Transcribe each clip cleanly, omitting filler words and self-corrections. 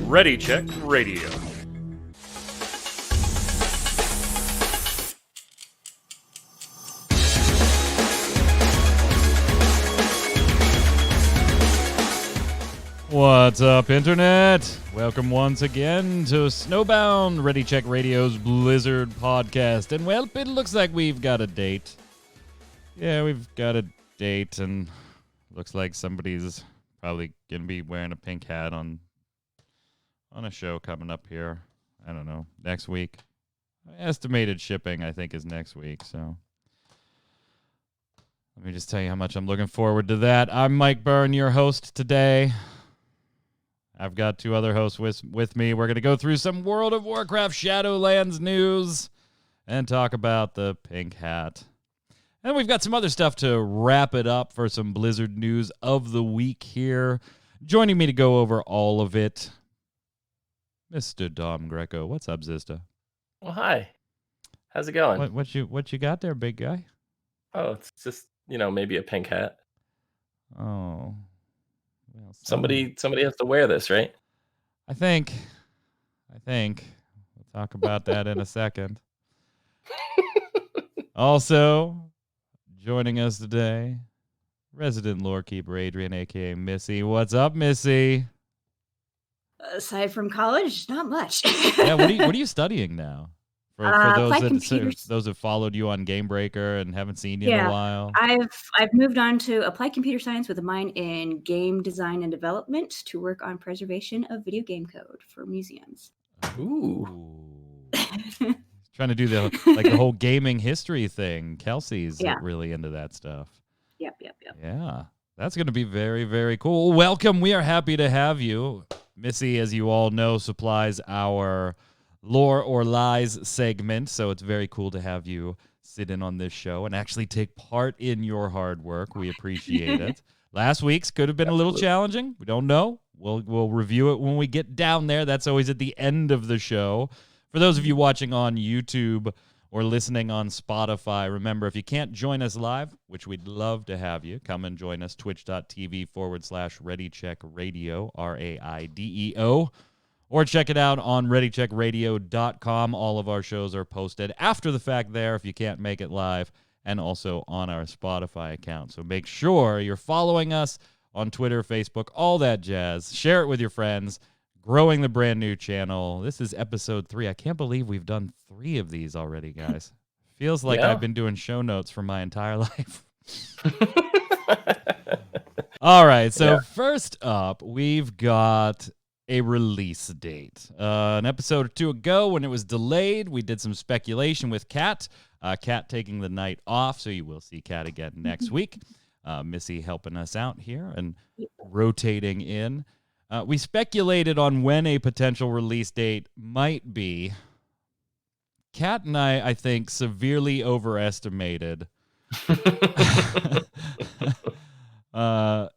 Ready Check Radio. What's up, Internet? Welcome once again to Snowbound, Ready Check Radio's Blizzard podcast. And, well, it looks like we've got a date. Yeah, we've got a date, and looks like somebody's probably going to be wearing a pink hat on a show coming up here. I don't know, next week. Estimated shipping, I think, is next week, so let me just tell you how much I'm looking forward to that. I'm Mike Byrne, your host today. I've got two other hosts with me. We're going to go through some World of Warcraft Shadowlands news and talk about the pink hat. And we've got some other stuff to wrap it up for some Blizzard news of the week here. Joining me to go over all of it, Mr. Dom Greco. What's up, Zista? Well, hi. How's it going? What you got there, big guy? Oh, it's just, maybe a pink hat. Oh. Well, somebody has to wear this, right? I think. We'll talk about that in a second. Also, joining us today, resident lore keeper Adrian, a.k.a. Missy. What's up, Missy? Aside from college, not much. Yeah, what are you studying now? For those that followed you on Gamebreaker and haven't seen you in a while. I've moved on to applied computer science with a minor in game design and development to work on preservation of video game code for museums. Ooh. Trying to do the whole gaming history thing. Kelsey's really into that stuff. Yep. Yeah, that's going to be very, very cool. Welcome. We are happy to have you. Missy, as you all know, supplies our Lore or Lies segment, so it's very cool to have you sit in on this show and actually take part in your hard work. We appreciate it. Last week's could have been a little challenging. We don't know. We'll review it when we get down there. That's always at the end of the show. For those of you watching on YouTube or listening on Spotify, remember, if you can't join us live, which we'd love to have you, come and join us, twitch.tv/ReadyCheckRadio, RAIDEO. Or check it out on ReadyCheckRadio.com. All of our shows are posted after the fact there if you can't make it live, and also on our Spotify account. So make sure you're following us on Twitter, Facebook, all that jazz. Share it with your friends. Growing the brand new channel. This is episode 3. I can't believe we've done 3 of these already, guys. Feels like I've been doing show notes for my entire life. All right, so first up, we've got a release date. An episode or 2 ago, when it was delayed, we did some speculation with Kat. Kat taking the night off, so you will see Kat again next week. Missy helping us out here and rotating in. We speculated on when a potential release date might be. Kat and I think, severely overestimated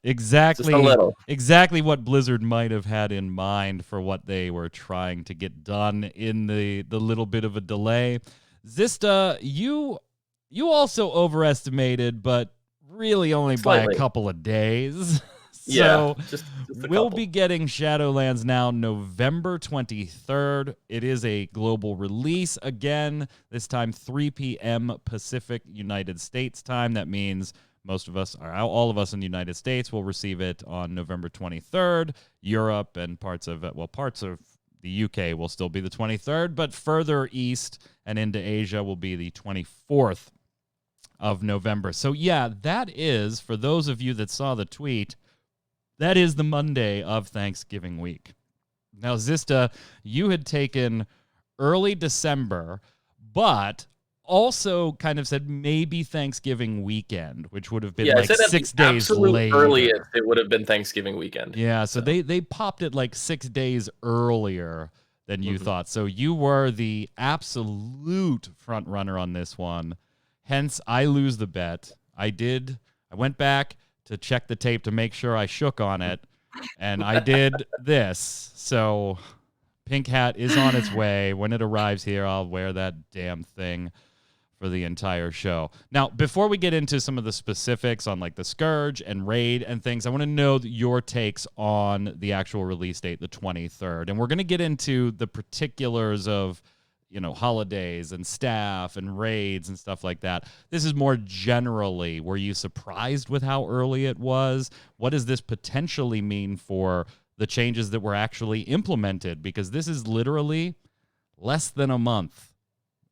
exactly what Blizzard might have had in mind for what they were trying to get done in the little bit of a delay. Zista, you also overestimated, but really only by a couple of days. So just we'll be getting Shadowlands now November 23rd. It is a global release. Again, this time 3 p.m. Pacific United States time. That means all of us in the United States will receive it on November 23rd. Europe and parts of the UK will still be the 23rd, but further east and into Asia will be the 24th of November. So yeah, that is, for those of you that saw the tweet, that is the Monday of Thanksgiving week. Now, Zista, you had taken early December, but also kind of said maybe Thanksgiving weekend, which would have been 6 days later. Earliest, it would have been Thanksgiving weekend. Yeah, so they popped it 6 days earlier than you thought. So you were the absolute front runner on this one. Hence, I lose the bet. I went back to check the tape to make sure I shook on it, and I did this. So Pink Hat is on its way. When it arrives here, I'll wear that damn thing for the entire show. Now, before we get into some of the specifics on like the Scourge and Raid and things, I want to know your takes on the actual release date, the 23rd. And we're going to get into the particulars of, holidays and staff and raids and stuff like that. This is more generally, were you surprised with how early it was? What does this potentially mean for the changes that were actually implemented? Because this is literally less than a month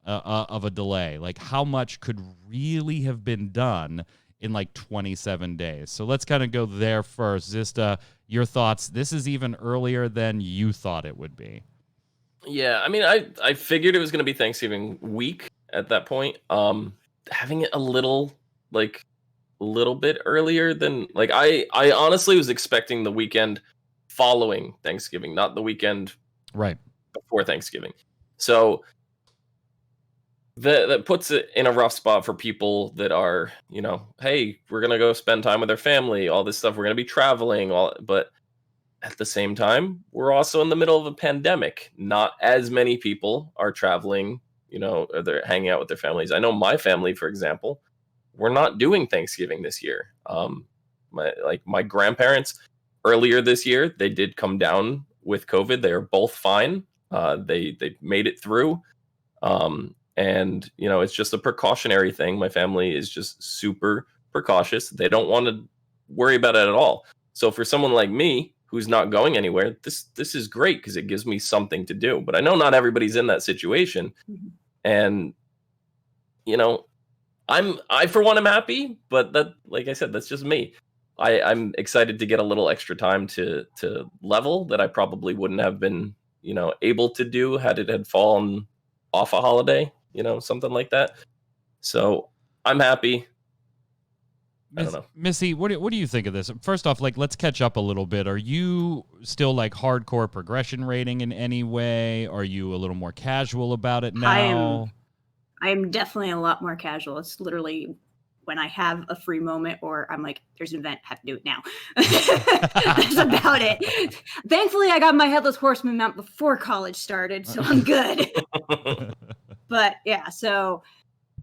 of a delay. Like, how much could really have been done in like 27 days? So let's kind of go there first. Zista, your thoughts. This is even earlier than you thought it would be. Yeah, I mean, I figured it was going to be Thanksgiving week at that point. Having it a little bit earlier than I honestly was expecting the weekend following Thanksgiving, not the weekend right before Thanksgiving. So that puts it in a rough spot for people that are, hey, we're going to go spend time with their family, all this stuff. We're going to be traveling, but at the same time, we're also in the middle of a pandemic. Not as many people are traveling, or they're hanging out with their families. I know my family, for example, we're not doing Thanksgiving this year. My grandparents earlier this year, they did come down with COVID. They are both fine. They made it through. And it's just a precautionary thing. My family is just super precautious. They don't want to worry about it at all. So for someone like me who's not going anywhere, this is great because it gives me something to do. But I know not everybody's in that situation. And I for one am happy, but that, like I said, that's just me. I'm excited to get a little extra time to level that I probably wouldn't have been, able to do had it had fallen off a holiday, something like that. So I'm happy. I don't know. Missy, what do you think of this? First off, let's catch up a little bit. Are you still hardcore progression rating in any way? Are you a little more casual about it now? I am definitely a lot more casual. It's literally when I have a free moment or I'm like, there's an event, I have to do it now. That's about it. Thankfully, I got my Headless Horseman mount before college started, so I'm good. But yeah, so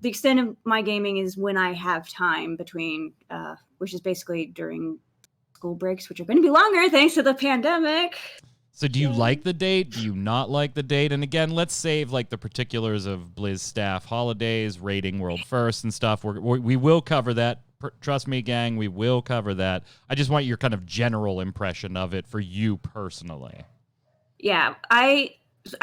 the extent of my gaming is when I have time between, which is basically during school breaks, which are going to be longer thanks to the pandemic. So do you like the date? Do you not like the date? And again, let's save the particulars of Blizz staff holidays, raiding world first and stuff. We will cover that. Trust me, gang, we will cover that. I just want your kind of general impression of it for you personally. Yeah, I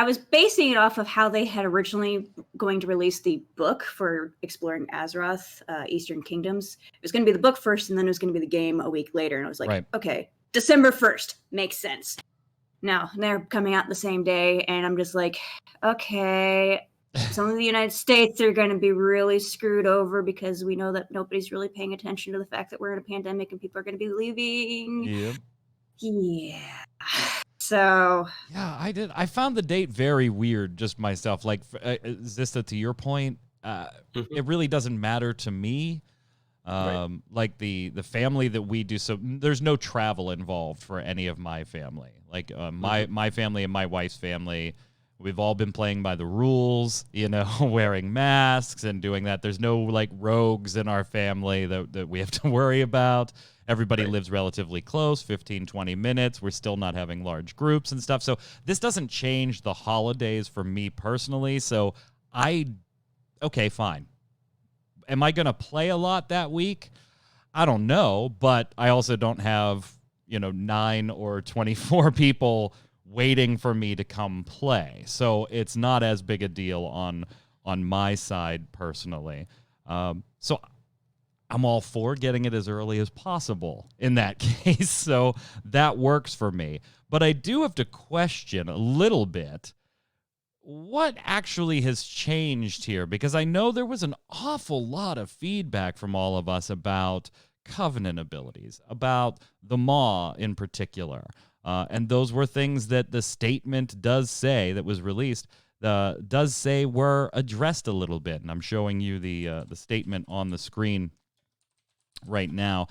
was basing it off of how they had originally going to release the book for Exploring Azeroth, Eastern Kingdoms. It was going to be the book first, and then it was going to be the game a week later. And I was like, Okay, December 1st makes sense. No, they're coming out the same day, and I'm just like, okay, some of the United States are going to be really screwed over because we know that nobody's really paying attention to the fact that we're in a pandemic and people are going to be leaving. Yep. Yeah. So. Yeah, I found the date very weird just myself. Zista, to your point, it really doesn't matter to me. The family that we do, so there's no travel involved for any of my family. My family and my wife's family, we've all been playing by the rules, wearing masks and doing that. There's no rogues in our family that we have to worry about. Everybody lives relatively close, 15, 20 minutes. We're still not having large groups and stuff. So this doesn't change the holidays for me personally. So okay, fine. Am I going to play a lot that week? I don't know, but I also don't have, 9 or 24 people waiting for me to come play. So it's not as big a deal on my side personally. So I'm all for getting it as early as possible in that case. So that works for me. But I do have to question a little bit what actually has changed here, because I know there was an awful lot of feedback from all of us about Covenant abilities, about the Maw in particular. And those were things that the statement does say that was released, does say were addressed a little bit. And I'm showing you the statement on the screen right now.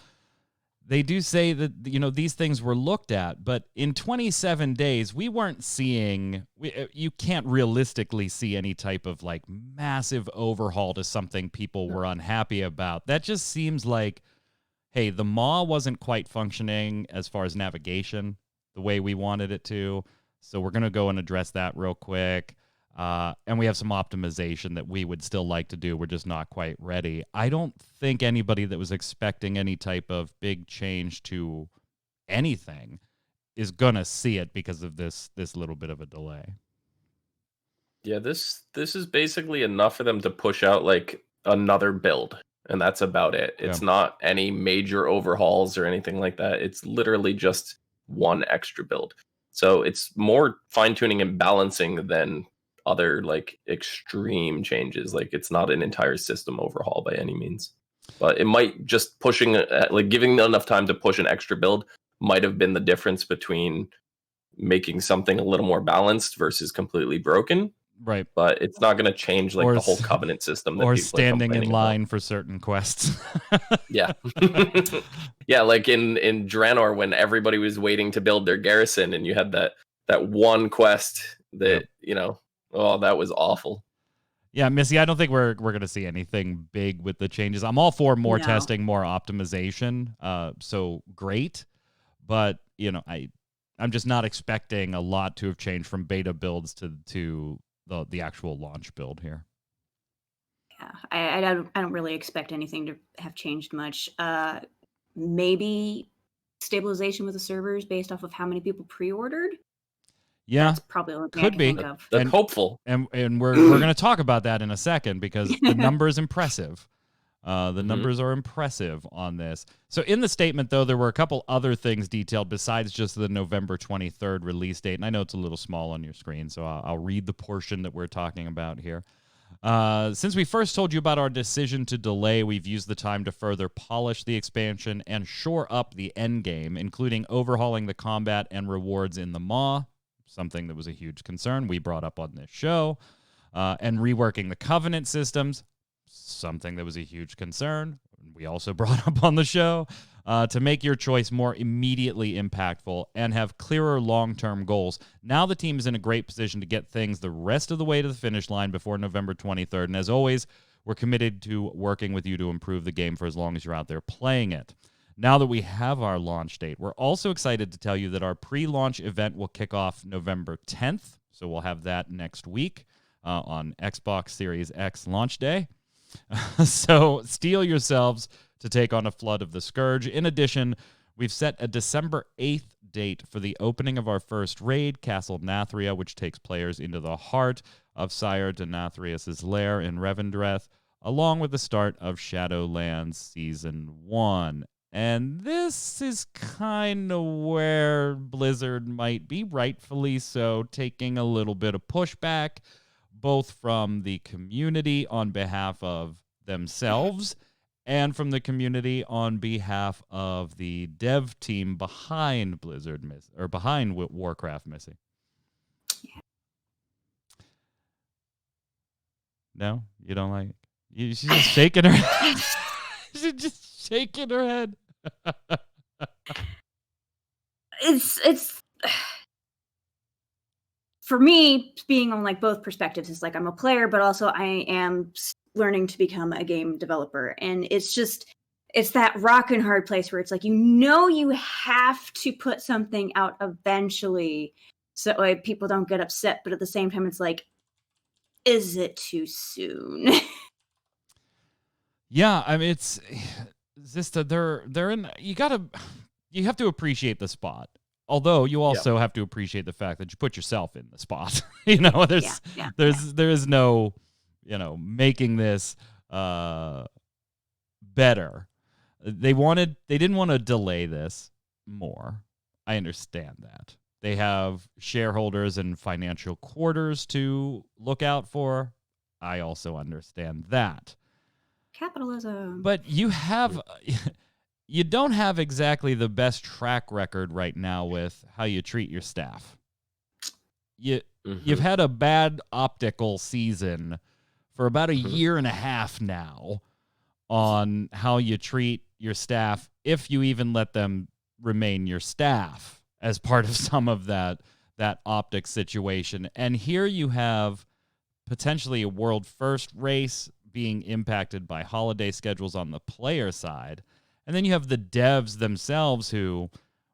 they do say that, you know, these things were looked at, but in 27 days, we weren't seeing, you can't realistically see any type of like massive overhaul to something people were unhappy about. That just seems like, hey, the maw wasn't quite functioning as far as navigation the way we wanted it to. So we're going to go and address that real quick. And we have some optimization that we would still like to do. We're just not quite ready. I don't think anybody that was expecting any type of big change to anything is going to see it because of this little bit of a delay. Yeah, this is basically enough for them to push out like another build, and that's about it. It's not any major overhauls or anything like that. It's literally just one extra build. So it's more fine-tuning and balancing than other like extreme changes. Like it's not an entire system overhaul by any means. But it might just pushing like giving enough time to push an extra build might have been the difference between making something a little more balanced versus completely broken. Right. But it's not going to change like the whole covenant system that or people standing in line about. For certain quests. Yeah. Yeah, like in Draenor when everybody was waiting to build their garrison and you had that one quest that, you know, oh, that was awful. Yeah, Missy, I don't think we're going to see anything big with the changes. I'm all for more testing, more optimization. So great. But, you know, I'm just not expecting a lot to have changed from beta builds to the actual launch build here. Yeah, I don't really expect anything to have changed much. Maybe stabilization with the servers based off of how many people pre-ordered. Yeah, that's probably what I can think of. That's hopeful. And we're going to talk about that in a second because the number is impressive. The numbers are impressive on this. So in the statement, though, there were a couple other things detailed besides just the November 23rd release date. And I know it's a little small on your screen, so I'll read the portion that we're talking about here. Since we first told you about our decision to delay, we've used the time to further polish the expansion and shore up the end game, including overhauling the combat and rewards in the Maw, something that was a huge concern we brought up on this show, and reworking the Covenant systems, something that was a huge concern we also brought up on the show, to make your choice more immediately impactful and have clearer long-term goals. Now the team is in a great position to get things the rest of the way to the finish line before November 23rd. And as always, we're committed to working with you to improve the game for as long as you're out there playing it. Now that we have our launch date, we're also excited to tell you that our pre-launch event will kick off November 10th. So we'll have that next week on Xbox Series X launch day. So steel yourselves to take on a flood of the Scourge. In addition, we've set a December 8th date for the opening of our first raid, Castle Nathria, which takes players into the heart of Sire Denathrius' lair in Revendreth, along with the start of Shadowlands Season 1. And this is kind of where Blizzard might be, rightfully so, taking a little bit of pushback, both from the community on behalf of themselves and from the community on behalf of the dev team behind behind Warcraft, Missy. Yeah. No, you don't like it? She's just shaking her head. She's just shaking her head. It's for me, being on like both perspectives, is like I'm a player, but also I am learning to become a game developer. And it's that rock and hard place where it's like, you have to put something out eventually so like, people don't get upset. But at the same time, it's like, is it too soon? Yeah, I mean, it's just that they're in. You have to appreciate the spot. Although you also have to appreciate the fact that you put yourself in the spot. There is no, making this better. They didn't want to delay this more. I understand that. They have shareholders and financial quarters to look out for. I also understand that. Capitalism. But you don't have exactly the best track record right now with how you treat your staff. You've had a bad optical season for about a year and a half now on how you treat your staff, if you even let them remain your staff as part of some of that optics situation. And here you have potentially a world first race being impacted by holiday schedules on the player side. And then you have the devs themselves who,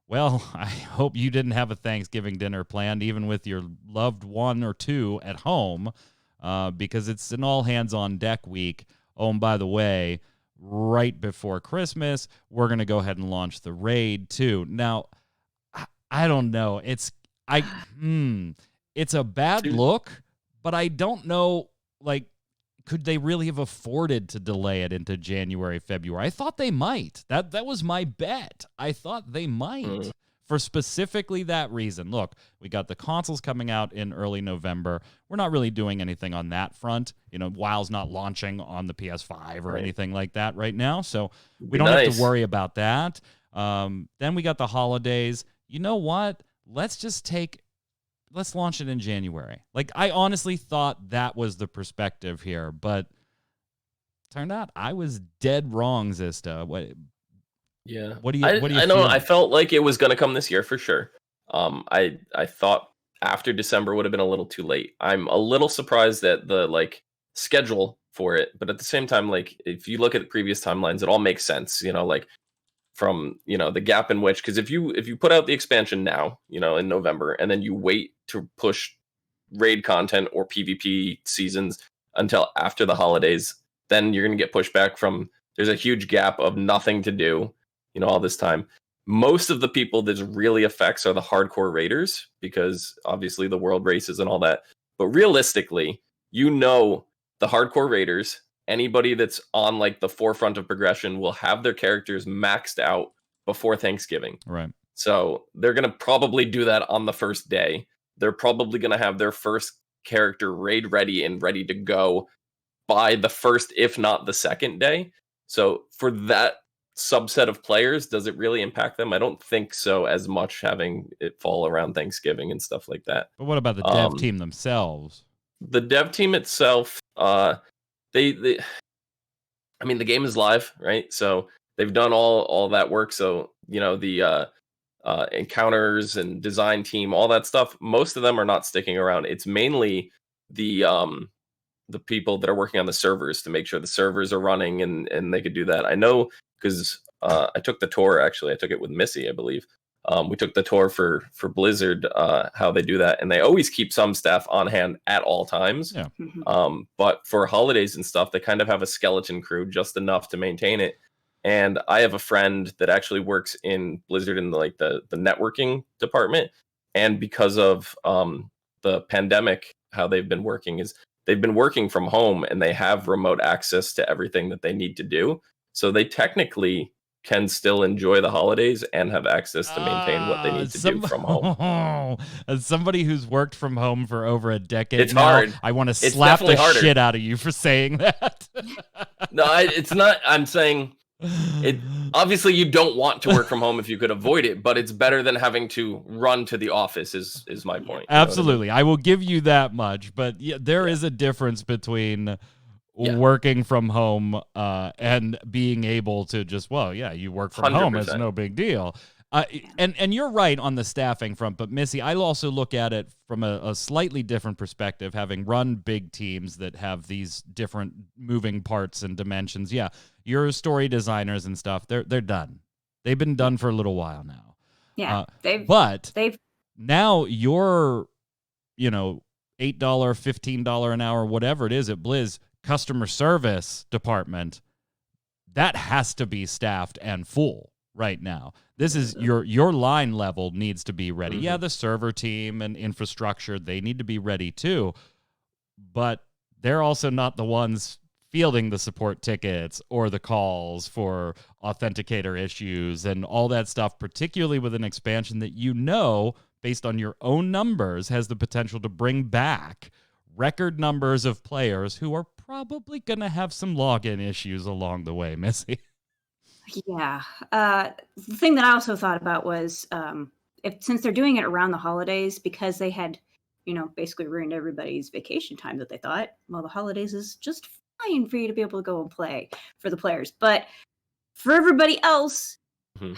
well, I hope you didn't have a Thanksgiving dinner planned, even with your loved one or two at home, because it's an all hands on deck week. Oh, and by the way, right before Christmas, we're going to go ahead and launch the raid too. Now, I don't know. It's a bad look, but I don't know, like, could they really have afforded to delay it into January, February? I thought they might. That was my bet. I thought they might for specifically that reason. Look, we got the consoles coming out in early November. We're not really doing anything on that front. You know, WoW's not launching on the PS5 or anything like that right now, so we don't have to worry about that. Then we got the holidays. You know what? Let's launch it in January. Like, I honestly thought that was the perspective here, but turned out I was dead wrong, Zista. What do you I know. I felt like it was going to come this year for sure. I thought after December would have been a little too late. I'm a little surprised at the schedule for it, but at the same time, like, if you look at the previous timelines, it all makes sense. You know, like, from the gap in which, because if you put out the expansion now, in November, and then you wait to push raid content or PvP seasons until after the holidays, then you're going to get pushback from, there's a huge gap of nothing to do, all this time. Most of the people this really affects are the hardcore raiders, because obviously the world races and all that. But realistically, the hardcore raiders, anybody that's on like the forefront of progression, will have their characters maxed out before Thanksgiving. Right. So they're going to probably do that on the first day. They're probably going to have their first character raid ready and ready to go by the first, if not the second day. So for that subset of players, does it really impact them? I don't think so as much, having it fall around Thanksgiving and stuff like that. But what about the dev team themselves? The dev team itself, they I mean, the game is live, right? So they've done all that work. So the encounters and design team, all that stuff, most of them are not sticking around. It's mainly the people that are working on the servers to make sure the servers are running and they could do that. I know, because I took the tour. Actually, I took it with Missy, I believe. We took the tour for Blizzard, how they do that, and they always keep some staff on hand at all times. Yeah. But for holidays and stuff, they kind of have a skeleton crew, just enough to maintain it. And I have a friend that actually works in Blizzard in the networking department, and because of the pandemic, how they've been working is they've been working from home, and they have remote access to everything that they need to do. So they technically can still enjoy the holidays and have access to maintain what they need to do from home. As somebody who's worked from home for over a decade, it's hard. I want to slap the shit out of you for saying that. No, it's not. I'm saying it. Obviously, you don't want to work from home if you could avoid it, but it's better than having to run to the office. Is my point? Absolutely, I will give you that much. But there is a difference between working from home and being able to just, you work from 100%. Home, it's no big deal. And you're right on the staffing front, but Missy, I also look at it from a slightly different perspective, having run big teams that have these different moving parts and dimensions. Yeah, your story designers and stuff, they're done. They've been done for a little while now. Yeah, they've now your, $8, $15 an hour, whatever it is at Blizz, customer service department, that has to be staffed and full right now. This is your line level needs to be ready. Yeah, the server team and infrastructure, they need to be ready too, but they're also not the ones fielding the support tickets or the calls for authenticator issues and all that stuff, particularly with an expansion that based on your own numbers, has the potential to bring back record numbers of players who are probably going to have some login issues along the way, Missy. Yeah. The thing that I also thought about was since they're doing it around the holidays, because they had, basically ruined everybody's vacation time that they thought, well, the holidays is just fine for you to be able to go and play for the players. But for everybody else, Mhm.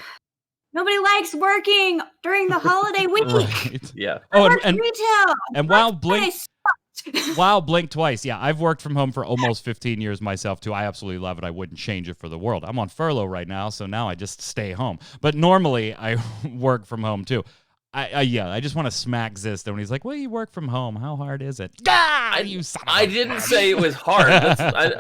nobody likes working during the holiday week. Right. Yeah. I work retail. And Black Blink Friday sucked. Wow, blink twice. Yeah, I've worked from home for almost 15 years myself, too. I absolutely love it. I wouldn't change it for the world. I'm on furlough right now, so now I just stay home. But normally, I work from home, too. I just want to smack Zista when he's like, well, you work from home. How hard is it? You son of I a didn't bitch. say it was hard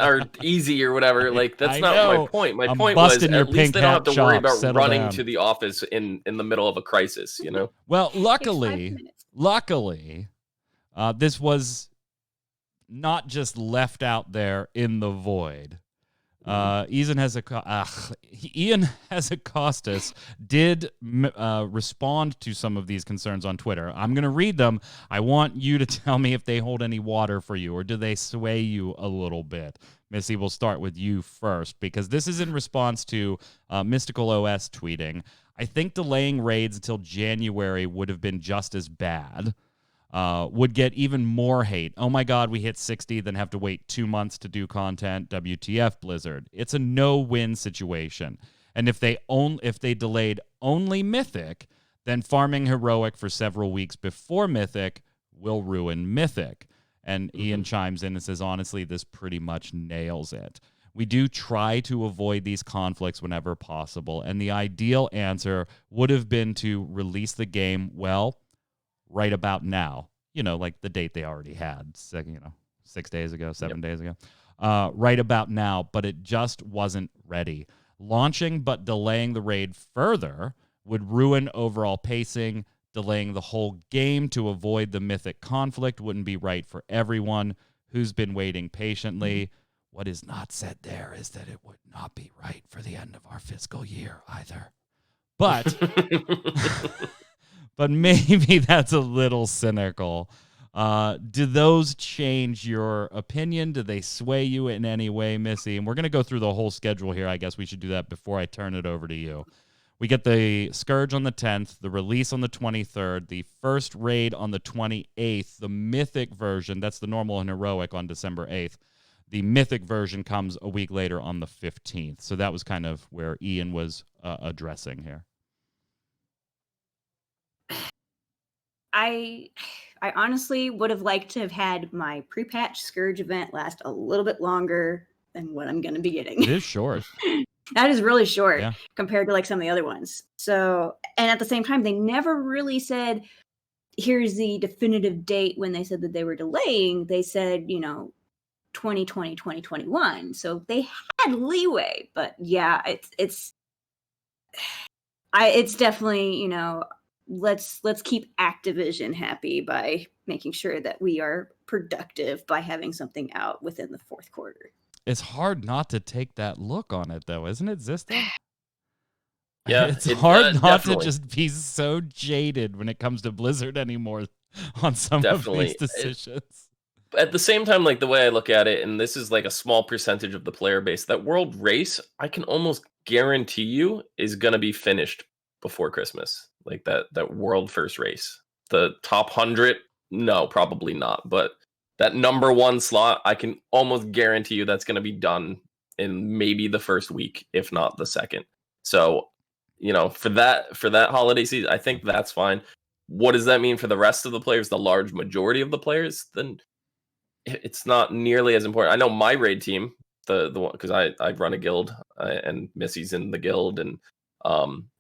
or easy or whatever. Like, that's I not know. my point. My I'm point was, busting your at least pink they don't have hat to worry chops. about Settle running down. to the office in the middle of a crisis, you know? Well, Takes 5 luckily, minutes. this was not just left out there in the void. Ian Hezekostas did respond to some of these concerns on Twitter. I'm going to read them. I want you to tell me if they hold any water for you, or do they sway you a little bit. Missy, we'll start with you first, because this is in response to Mystical OS tweeting, I think delaying raids until January would have been just as bad. Would get even more hate. Oh my God, we hit 60, then have to wait 2 months to do content. WTF, Blizzard. It's a no-win situation. And if they delayed only Mythic, then farming Heroic for several weeks before Mythic will ruin Mythic. And Ian chimes in and says, honestly, this pretty much nails it. We do try to avoid these conflicts whenever possible, and the ideal answer would have been to release the game, well, right about now, like the date they already had, 6 days ago, 7 days ago, right about now, but it just wasn't ready. Launching but delaying the raid further would ruin overall pacing. Delaying the whole game to avoid the Mythic conflict wouldn't be right for everyone who's been waiting patiently. What is not said there is that it would not be right for the end of our fiscal year either. But but maybe that's a little cynical. Do those change your opinion? Do they sway you in any way, Missy? And we're going to go through the whole schedule here. I guess we should do that before I turn it over to you. We get the Scourge on the 10th, the release on the 23rd, the first raid on the 28th, the Mythic version, that's the normal and heroic, on December 8th. The Mythic version comes a week later on the 15th. So that was kind of where Ian was addressing here. I honestly would have liked to have had my pre-patch Scourge event last a little bit longer than what I'm going to be getting. It is short. That is really short Yeah. compared to like some of the other ones. So, and at the same time, they never really said, here's the definitive date when they said that they were delaying. They said, 2020, 2021. So they had leeway, but yeah, it's definitely, let's keep Activision happy by making sure that we are productive by having something out within the fourth quarter. It's hard not to take that look on it, though, isn't it, Zista? Yeah, it's hard not definitely. to just be so jaded when it comes to Blizzard anymore on some Definitely. of these decisions. At the same time, like, the way I look at it, and this is like a small percentage of the player base, that world race, I can almost guarantee you is going to be finished before Christmas. Like that world first race. The top 100, no, probably not. But that number one slot, I can almost guarantee you that's going to be done in maybe the first week, if not the second. So, for that holiday season, I think that's fine. What does that mean for the rest of the players, the large majority of the players? Then it's not nearly as important. I know my raid team, the one, because I run a guild, and Missy's in the guild, and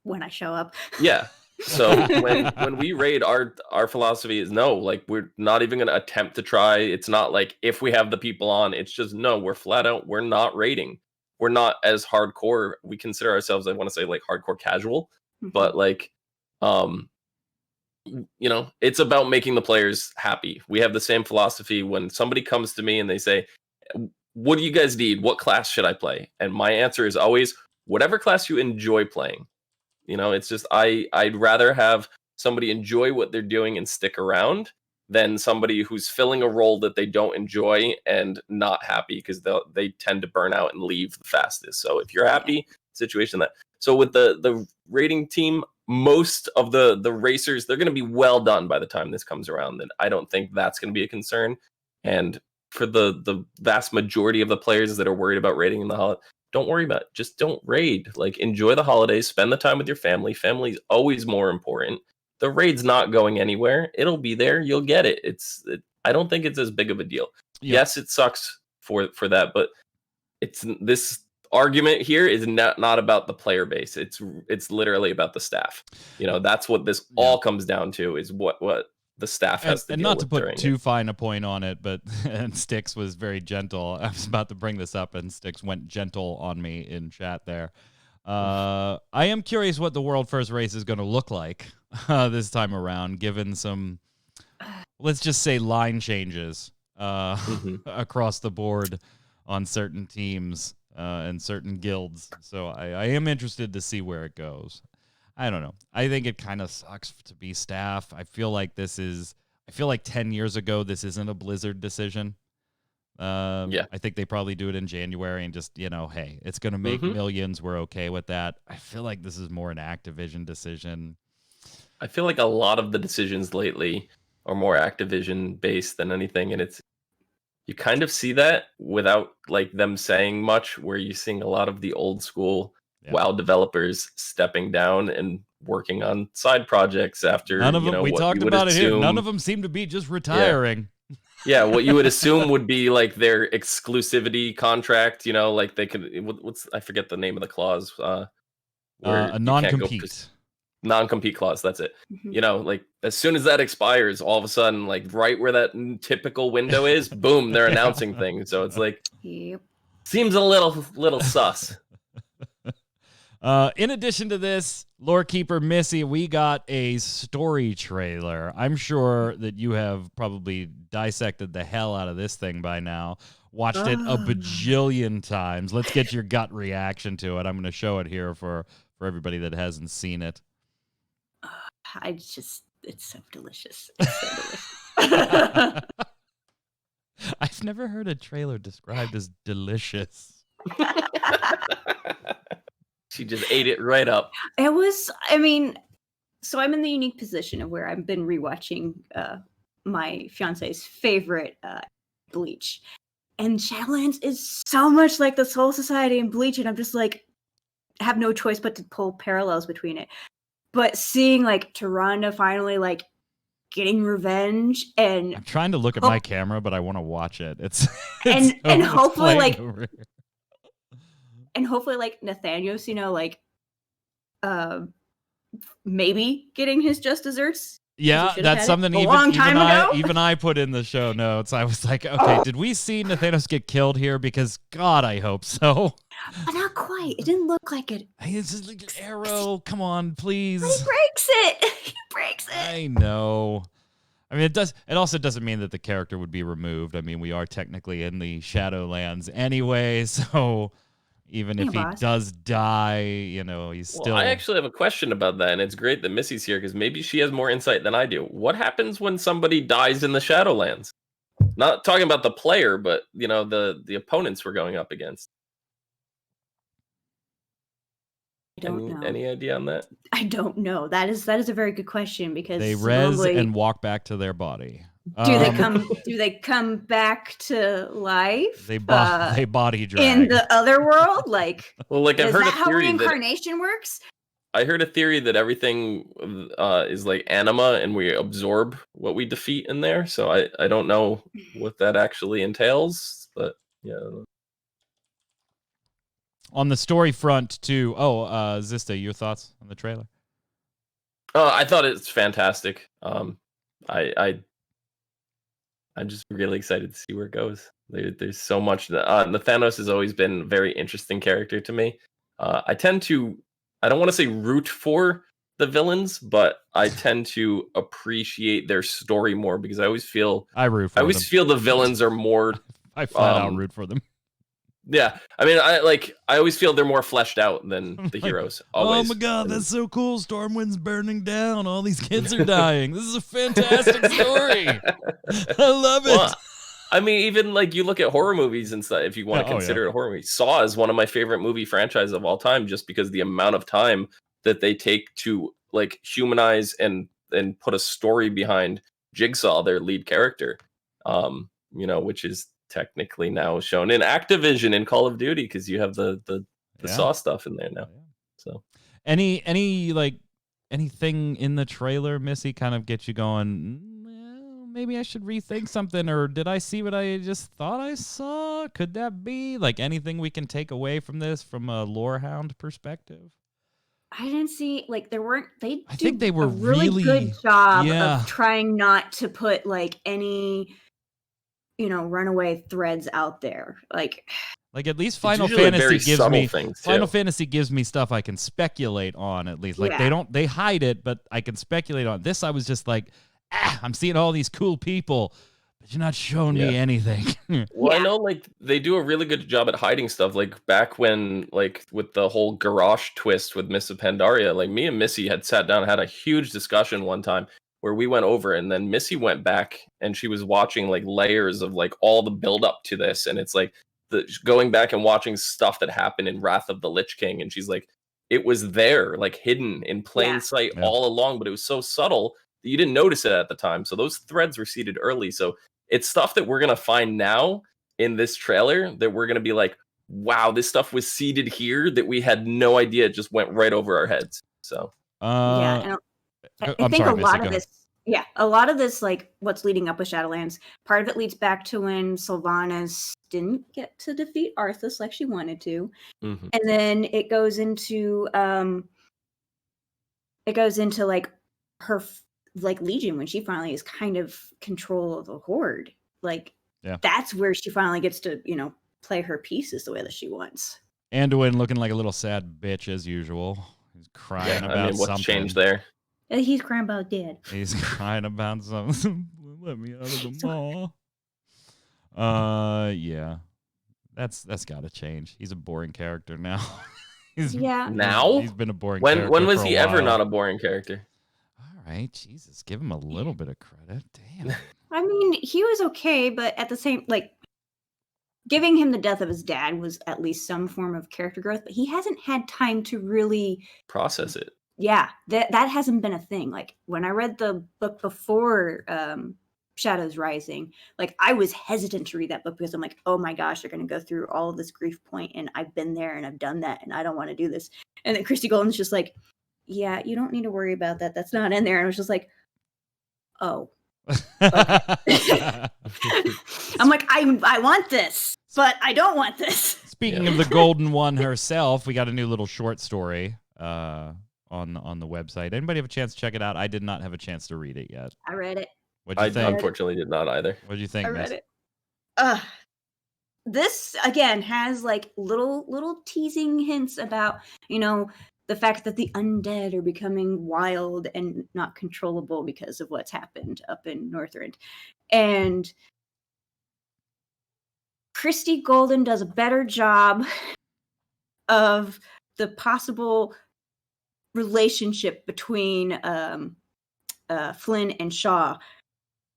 when I show up. Yeah. So when we raid, our philosophy is no, like, we're not even going to attempt to try. It's not like if we have the people on, it's just no, we're flat out, we're not raiding. We're not as hardcore. We consider ourselves, I want to say, like, hardcore casual, but like, it's about making the players happy. We have the same philosophy. When somebody comes to me and they say, what do you guys need? What class should I play? And my answer is always, whatever class you enjoy playing. It's just, I'd rather have somebody enjoy what they're doing and stick around than somebody who's filling a role that they don't enjoy and not happy, because they tend to burn out and leave the fastest. So if you're happy, situation that. So with the rating team, most of the racers, they're going to be well done by the time this comes around. And I don't think that's going to be a concern. And for the vast majority of the players that are worried about rating in the don't worry about it. Just don't raid. Like, enjoy the holidays, spend the time with your family. Family's always more important. The raid's not going anywhere. It'll be there. You'll get it. I don't think it's as big of a deal. Yep. Yes, it sucks for that, but this argument here is not about the player base. It's literally about the staff. That's what this all comes down to, is what the staff has to and deal not with to put during too it. fine a point on it, but and Styx was very gentle. I was about to bring this up, and Styx went gentle on me in chat there. I am curious what the world first race is going to look like this time around, given some, let's just say, line changes across the board on certain teams and certain guilds. So I am interested to see where it goes. I don't know. I think it kind of sucks to be staff. I feel like 10 years ago, this isn't a Blizzard decision. I think they probably do it in January and just, hey, it's going to make millions. We're okay with that. I feel like this is more an Activision decision. I feel like a lot of the decisions lately are more Activision based than anything. And you kind of see that without like them saying much, where you're seeing a lot of the old school WoW developers stepping down and working on side projects after none of them. We talked about it here. None of them seem to be just retiring. Yeah, what you would assume would be like their exclusivity contract. Like they could. I forget the name of the clause. A non-compete. Non-compete clause. That's it. Like as soon as that expires, all of a sudden, like right where that typical window is, boom, they're announcing things. So it's like, seems a little sus. In addition to this, Lore Keeper Missy, we got a story trailer. I'm sure that you have probably dissected the hell out of this thing by now. Watched it a bajillion times. Let's get your gut reaction to it. I'm going to show it here for everybody that hasn't seen it. It's so delicious. It's so delicious. I've never heard a trailer described as delicious. She just ate it right up. It was, so I'm in the unique position of where I've been rewatching my fiance's favorite Bleach. And Shadowlands is so much like the Soul Society and Bleach, and I'm just like, have no choice but to pull parallels between it. But seeing like Tyrande finally like getting revenge, and I'm trying to look at my camera, but I want to watch it. And hopefully like Nathanios, maybe getting his just desserts. Yeah, that's something even I put in the show notes. I was like, okay, did we see Nathanios get killed here? Because God, I hope so. But not quite. It didn't look like it. It's just like an arrow. Come on, please. But he breaks it. He breaks it. I know. It also doesn't mean that the character would be removed. We are technically in the Shadowlands anyway, so even if he does die, he's still... I actually have a question about that, and it's great that Missy's here, because maybe she has more insight than I do. What happens when somebody dies in the Shadowlands? Not talking about the player, but, the opponents we're going up against. I don't know. Any idea on that? I don't know. That is a very good question, because they res and walk back to their body. Do they come back to life? They body drag in the other world, like. Well, like I've heard a theory how reincarnation works. I heard a theory that everything is like anima, and we absorb what we defeat in there. So I don't know what that actually entails, but yeah. On the story front, too. Zista, your thoughts on the trailer? I thought it's fantastic. I'm just really excited to see where it goes. There's so much. Nathanos has always been a very interesting character to me. I don't want to say root for the villains, but I tend to appreciate their story more, because I always feel the villains are more. I flat out root for them. Yeah, I always feel they're more fleshed out than the heroes. Always. Oh my God, that's so cool! Stormwind's burning down. All these kids are dying. This is a fantastic story. I love it. Well, even like you look at horror movies and stuff. If you want to consider it a horror movie, Saw is one of my favorite movie franchises of all time, just because the amount of time that they take to like humanize and put a story behind Jigsaw, their lead character. Which is technically now shown in Activision in Call of Duty because you have the Saw stuff in there now. So any like anything in the trailer, Missy, kind of get you going, well, maybe I should rethink something, or did I see what I just thought I saw? Could that be like anything we can take away from this from a lorehound perspective? I didn't see like there weren't. I think they were a really good job of trying not to put like any, runaway threads out there. Like at least Final Fantasy gives me stuff I can speculate on, at least. Like they hide it, but I can speculate on. This I was just like, I'm seeing all these cool people, but you're not showing me anything. Well, I know like they do a really good job at hiding stuff. Like back when like with the whole Garrosh twist with Miss of Pandaria, like me and Missy had sat down and had a huge discussion one time where we went over, and then Missy went back and she was watching like layers of like all the build up to this, and it's like going back and watching stuff that happened in Wrath of the Lich King, and she's like, it was there, like hidden in plain sight all along, but it was so subtle that you didn't notice it at the time. So those threads were seeded early. So it's stuff that we're gonna find now in this trailer that we're gonna be like, wow, this stuff was seeded here that we had no idea. It just went right over our heads. So I think a lot of this. Yeah, a lot of this, like what's leading up with Shadowlands, part of it leads back to when Sylvanas didn't get to defeat Arthas like she wanted to, and then it goes into like her like Legion when she finally is kind of control of the Horde. Like that's where she finally gets to play her pieces the way that she wants. Anduin looking like a little sad bitch as usual. He's crying about what's something. Changed there? He's crying about dead. He's crying about something. Let me out of the mall. Yeah. That's got to change. He's a boring character now. He's been a boring character. When was he ever not a boring character? All right, Jesus, give him a little bit of credit. Damn. I mean, he was okay, but at the same, like, giving him the death of his dad was at least some form of character growth, but he hasn't had time to really process it. Yeah, that hasn't been a thing. Like when I read the book before Shadows Rising, like I was hesitant to read that book because I'm like, oh my gosh, they're going to go through all of this grief point, and I've been there and I've done that, and I don't want to do this. And then Christy Golden's just like, yeah, you don't need to worry about that. That's not in there. And I was just like, oh. Okay. I'm like, I want this, but I don't want this. Speaking of the Golden One herself, we got a new little short story on the website. Anybody have a chance to check it out? I did not have a chance to read it yet. I read it. What'd you think? Unfortunately did not either. What'd you think? I read it. This again has like little teasing hints about, the fact that the undead are becoming wild and not controllable because of what's happened up in Northrend. And Christy Golden does a better job of the possible relationship between Flynn and Shaw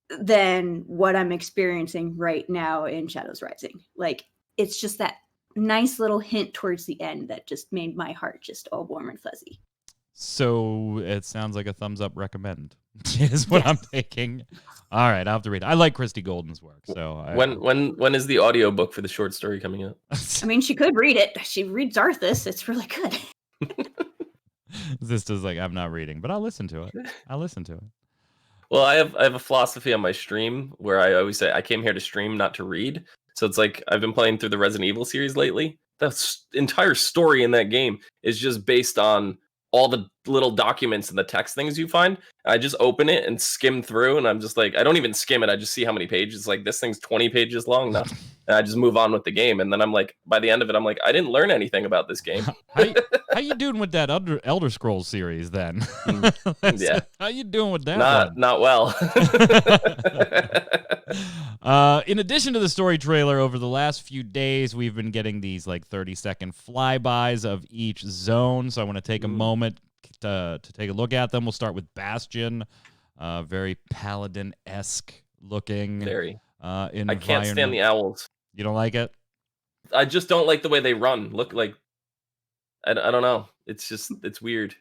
than what I'm experiencing right now in Shadows Rising. Like, it's just that nice little hint towards the end that just made my heart just all warm and fuzzy. So it sounds like a thumbs up recommend is what I'm taking. All right, I'll have to read it. I like Christy Golden's work. So when is the audiobook for the short story coming out? I mean, she could read it. She reads Arthas. It's really good. Zista's like, I'm not reading, but I'll listen to it. Well, I have a philosophy on my stream where I always say I came here to stream, not to read. So it's like I've been playing through the Resident Evil series lately. The entire story in that game is just based on all the little documents and the text things you find. I just open it and skim through, and I'm just like, I don't even skim it. I just see how many pages. Like, this thing's 20 pages long now. And I just move on with the game. And then I'm like, by the end of it, I'm like, I didn't learn anything about this game. How you doing with that Elder Scrolls series then? Yeah. How you doing with that? Not well. In addition to the story trailer, over the last few days, we've been getting these like 30-second flybys of each zone. So I want to take a moment to take a look at them. We'll start with Bastion, very Paladin-esque looking. Very. I can't stand the owls. You don't like it? I just don't like the way they run. Look like, I don't know. It's weird.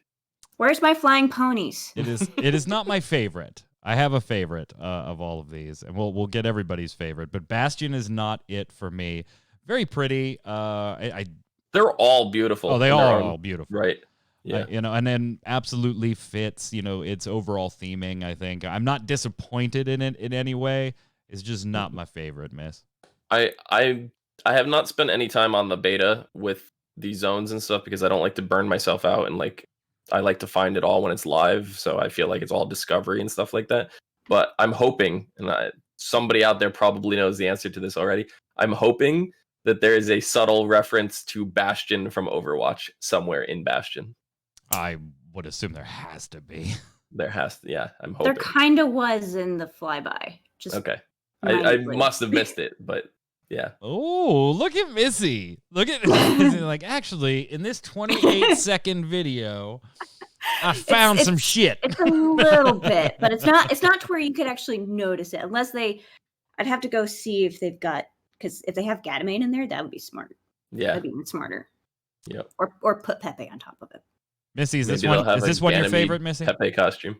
Where's my flying ponies? It is not my favorite. I have a favorite of all of these, and we'll get everybody's favorite. But Bastion is not it for me. Very pretty. They're all beautiful. Oh, they in their are own all beautiful. right. Yeah. And then absolutely fits, its overall theming, I think. I'm not disappointed in it in any way. It's just not my favorite, miss. I have not spent any time on the beta with these zones and stuff because I don't like to burn myself out, and I like to find it all when it's live, so I feel like it's all discovery and stuff like that. But I'm hoping, and somebody out there probably knows the answer to this already. I'm hoping that there is a subtle reference to Bastion from Overwatch somewhere in Bastion. I would assume there has to be. There has to, yeah. I'm hoping. There kind of was in the flyby. Just okay. I must have missed it, but yeah. Oh, look at Missy. Look at Missy. Like, actually, in this 28-second video, I found some shit. It's a little bit, but it's not to where you could actually notice it unless I'd have to go see if they've got, because if they have Gatomane in there, that would be smart. Yeah. That'd be even smarter. Yep. Or put Pepe on top of it. Missy, is this one your favorite, Missy? Pepe costume.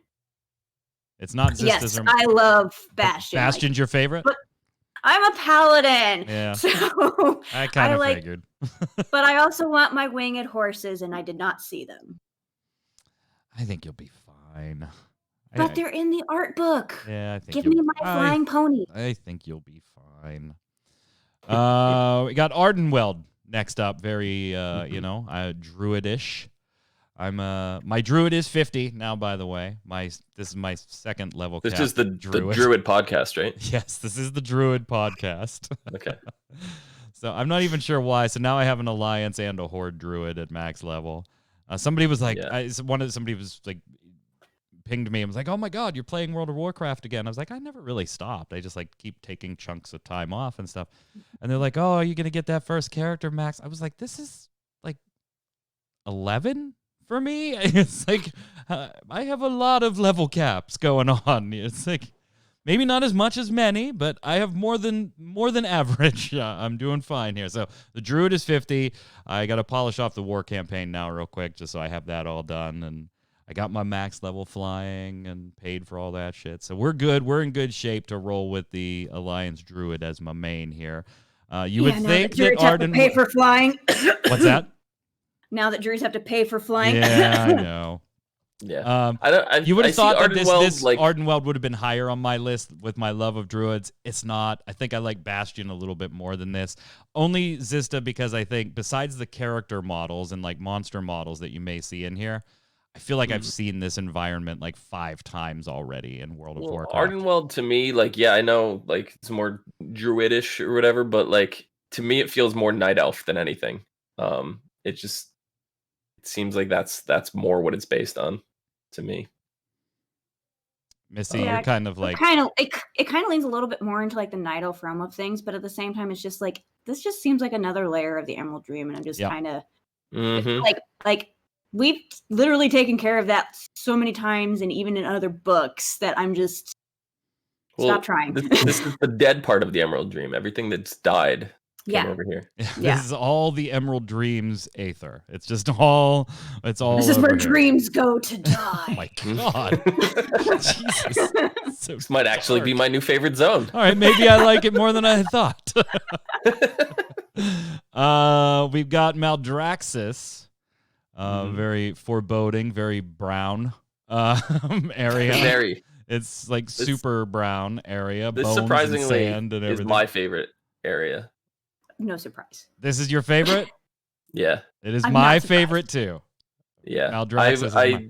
It's not Zistas. Yes, I love Bastion. Bastion's your favorite? But I'm a paladin. Yeah. So I kind of figured. But I also want my winged horses, and I did not see them. I think you'll be fine. But they're in the art book. Yeah, I think Give me my flying pony. I think you'll be fine. We got Ardenweld next up. Very, druidish. I'm my druid is 50 now, by the way. This is my second level. This is the druid podcast, right? Yes, this is the druid podcast. Okay. So I'm not even sure why. So now I have an alliance and a horde druid at max level. Somebody was like, somebody was like, pinged me and was like, "Oh my God, you're playing World of Warcraft again." I was like, I never really stopped. I just keep taking chunks of time off and stuff. And they're like, "Oh, are you gonna get that first character max?" I was like, "This is 11 for me." It's I have a lot of level caps going on. It's maybe not as much as many, but I have more than average. I'm doing fine here. So the druid is 50. I got to polish off the war campaign now real quick just so I have that all done. And I got my max level flying and paid for all that shit. So we're good. We're in good shape to roll with the Alliance druid as my main here. You would think that Arden have to pay for flying. What's that? Now that druids have to pay for flying. Yeah, I know. Yeah. You would have thought that this Ardenweld, Ardenweld would have been higher on my list with my love of druids. It's not. I think I like Bastion a little bit more than this. Only Zista because I think besides the character models and monster models that you may see in here, I feel like I've seen this environment 5 times already in World of Warcraft. Ardenweld to me, I know it's more druidish or whatever, but to me it feels more night elf than anything. It seems like that's more what it's based on to me. Missy, you're kind of it kind of leans a little bit more into the night elf realm of things, but at the same time it's just this just seems like another layer of the Emerald Dream, and I'm just kind of we've literally taken care of that so many times, and even in other books, that I'm just stop trying. This is the dead part of the Emerald Dream. Everything that's died came over here. This is all the Emerald Dream's aether. It's just all. It's all. This is where here. Dreams go to die. Oh my God. Jesus. So this might actually be my new favorite zone. All right, maybe I like it more than I thought. We've got Maldraxxus. Very foreboding, very brown area. Very. It's super brown area. This bones surprisingly and sand and everything. Is my favorite area. No surprise. This is your favorite? Yeah. It is my favorite too. Yeah. Maldraxxus I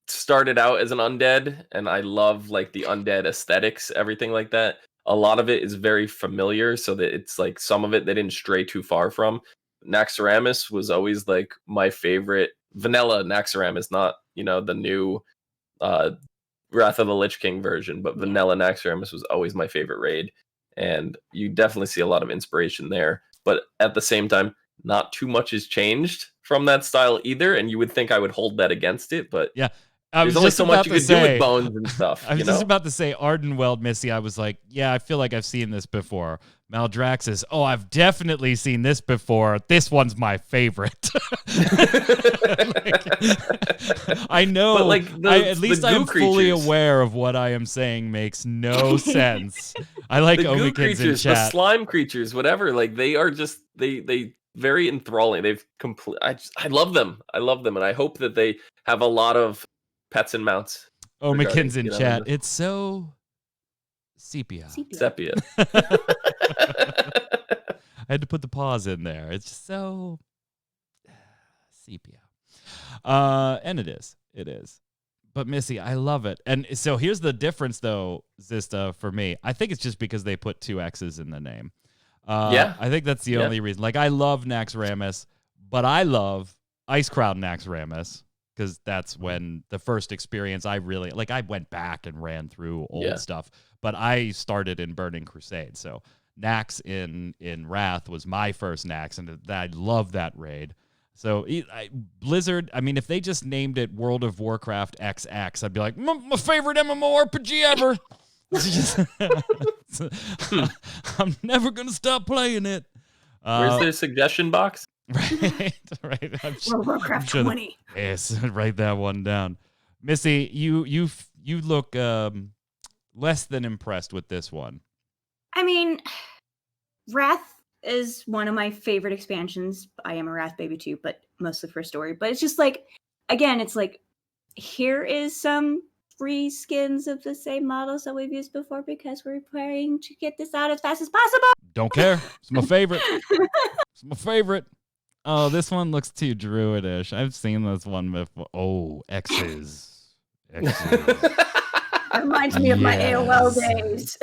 started out as an undead, and I love the undead aesthetics, everything like that. A lot of it is very familiar, so that it's some of it they didn't stray too far from. Naxxramas was always my favorite vanilla Naxxramas, not the new Wrath of the Lich King version, but vanilla Naxxramas was always my favorite raid, and you definitely see a lot of inspiration there. But at the same time, not too much has changed from that style either, and you would think I would hold that against it, but yeah. There's only so much you can do with bones and stuff. I was just about to say Ardenweld, Missy. I was like, yeah, I feel like I've seen this before. Maldraxxus, oh, I've definitely seen this before. This one's my favorite. I know. But like at least I am fully creatures. aware of what I am saying makes no sense. I like The goo Omikins in creatures, the chat. slime creatures, whatever. Like they are just they very enthralling. They've complete. I love them. I love them, and I hope that they have a lot of pets and mounts. Omikins in chat. In It's so sepia. sepia. I had to put the pause in there. It's just so sepia. And it is. It is. But Missy, I love it. And so here's the difference, though, Zista, for me. I think it's just because they put 2 X's in the name. Yeah. I think that's the only reason. Like, I love Naxxramas, but I love Icecrown Naxxramas because that's when the first experience I really, like, I went back and ran through old stuff, but I started in Burning Crusade. So Nax in Wrath was my first Nax, and I love that raid. So Blizzard, I mean, if they just named it World of Warcraft XX, I'd be like, my favorite MMORPG ever. I'm never going to stop playing it. Where's their suggestion box? Right. World of Warcraft 20. Yes, write that one down. Missy, you look less than impressed with this one. I mean, Wrath is one of my favorite expansions. I am a Wrath baby too, but mostly for story. But it's just like, again, it's like, here is some free skins of the same models that we've used before because we're trying to get this out as fast as possible. Don't care. It's my favorite. It's my favorite. Oh, this one looks too druidish. I've seen this one before. Oh, X's. That reminds me of my AOL days.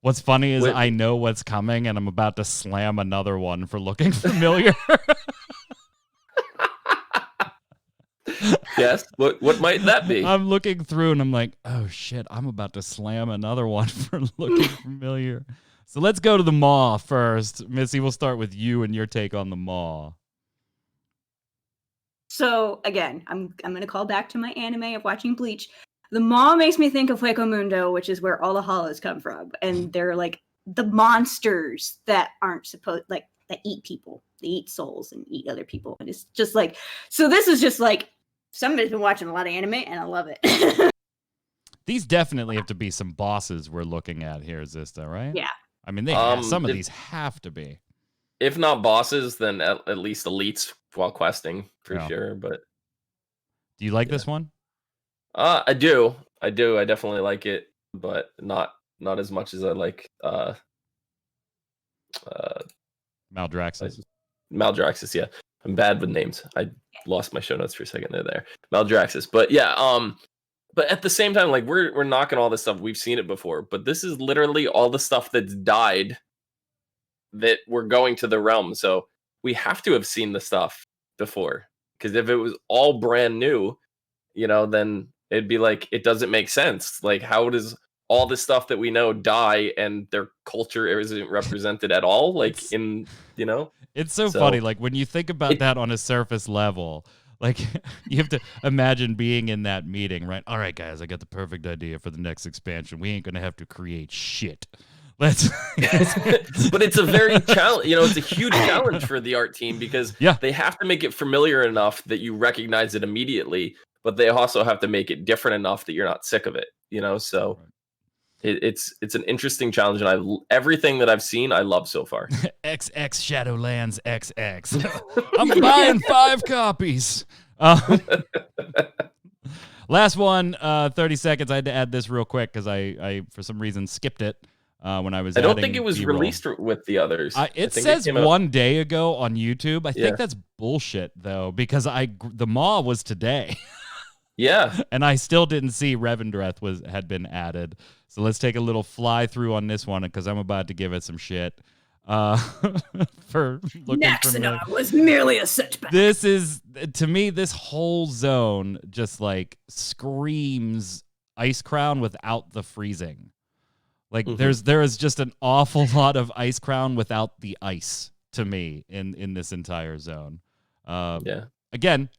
What's funny is I know what's coming, and I'm about to slam another one for looking familiar. Yes. What might that be? I'm looking through, and I'm like, oh, shit, I'm about to slam another one for looking familiar. So let's go to the Maw first. Missy, we'll start with you and your take on the Maw. So, again, I'm going to call back to my anime of watching Bleach. The Maw makes me think of Hueco Mundo, which is where all the hollows come from. And they're like the monsters that aren't supposed, like, that eat people. They eat souls and eat other people. And it's just like, so this is just like, somebody's been watching a lot of anime and I love it. These definitely have to be some bosses we're looking at here, Zista, right? Yeah. I mean, some of these have to be. If not bosses, then at least elites while questing for sure. But do you like this one? I do. I definitely like it, but not as much as I like Maldraxxus. Maldraxxus, yeah. I'm bad with names. I lost my show notes for a second there. Maldraxxus. But yeah, but at the same time, like we're knocking all this stuff. We've seen it before, but this is literally all the stuff that's died that we're going to the realm. So we have to have seen the stuff before. Because if it was all brand new, then it'd be like, it doesn't make sense. Like, how does all the stuff that we know die and their culture isn't represented at all? Like, It's so funny. Like, when you think about that on a surface level, like, you have to imagine being in that meeting, right? All right, guys, I got the perfect idea for the next expansion. We ain't going to have to create shit. Let's. But it's a very challenge. It's a huge challenge for the art team because they have to make it familiar enough that you recognize it immediately, but they also have to make it different enough that you're not sick of it. So it's an interesting challenge, and everything that I've seen, I love so far. XX Shadowlands XX. I'm buying 5 copies. Last one, 30 seconds. I had to add this real quick because I for some reason skipped it. When I was, I don't think it was B-roll. Released with the others. It says one day ago on YouTube. I think that's bullshit though, because the Maw was today. Yeah, and I still didn't see Revendreth had been added. So let's take a little fly through on this one because I'm about to give it some shit. For looking Naxxramas was merely a setback. This is, to me, this whole zone just like screams Icecrown without the freezing. Like there is just an awful lot of Icecrown without the ice to me in this entire zone. Again,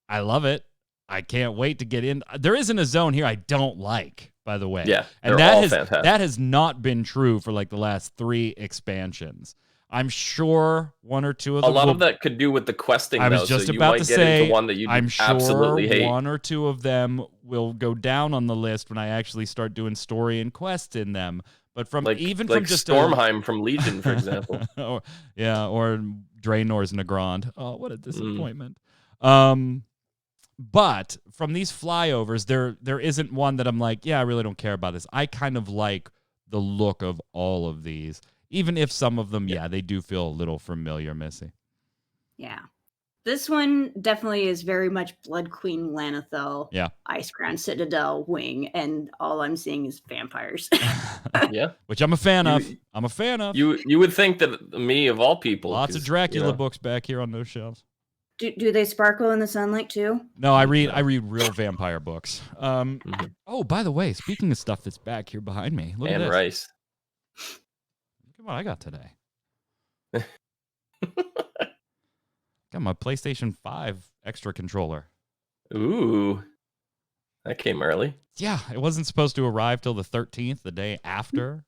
I love it. I can't wait to get in. There isn't a zone here I don't like, by the way. Yeah, and that has not been true for like the last 3 expansions. I'm sure one or two of A them lot will, of that could do with the questing, I though. was just So you about might to get say, into one that you I'm sure absolutely hate. one or two of them will go down on the list when I actually start doing story and quests in them. But from Like just Stormheim from Legion, for example. or Draenor's Nagrand. Oh, what a Mm. disappointment. But from these flyovers, there isn't one that I'm like, yeah, I really don't care about this. I kind of like the look of all of these, even if some of them, they do feel a little familiar, Missy. Yeah. This one definitely is very much Blood Queen Lanathel, Yeah. Icecrown Citadel Wing, and all I'm seeing is vampires. Yeah. Which I'm a fan of. I'm a fan of. You would think that me, of all people. Lots of Dracula books back here on those shelves. Do they sparkle in the sunlight too? No, I read real vampire books. Oh, by the way, speaking of stuff that's back here behind me, look at this. Rice. Look at what I got today. Got my PlayStation 5 extra controller. Ooh. That came early. Yeah, it wasn't supposed to arrive till the 13th, the day after.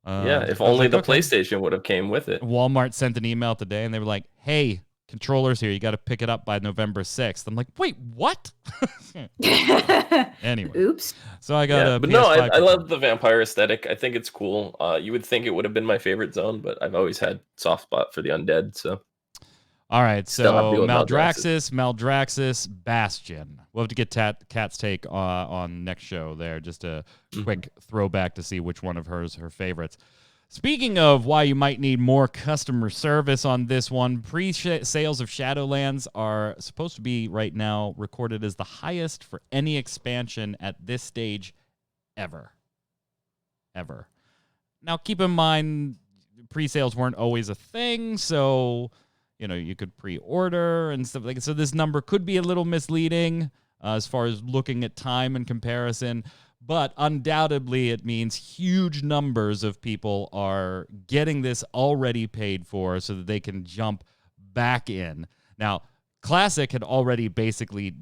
If only the PlayStation would have came with it. Walmart sent an email today, and they were like, hey, controller's here. You got to pick it up by November 6th. I'm like, wait, what? Anyway. Oops. So I got a but PS5 no, I love the vampire aesthetic. I think it's cool. You would think it would have been my favorite zone, but I've always had soft spot for the undead, so... All right, so Maldraxxus, Maldraxxus, Bastion. We'll have to get Kat's take on next show there. Just a quick throwback to see which one of her favorites. Speaking of why you might need more customer service on this one, pre-sales of Shadowlands are supposed to be right now recorded as the highest for any expansion at this stage ever. Ever. Now, keep in mind, pre-sales weren't always a thing, so... you could pre-order and stuff like that. So this number could be a little misleading as far as looking at time and comparison, but undoubtedly it means huge numbers of people are getting this already paid for so that they can jump back in. Now, Classic had already basically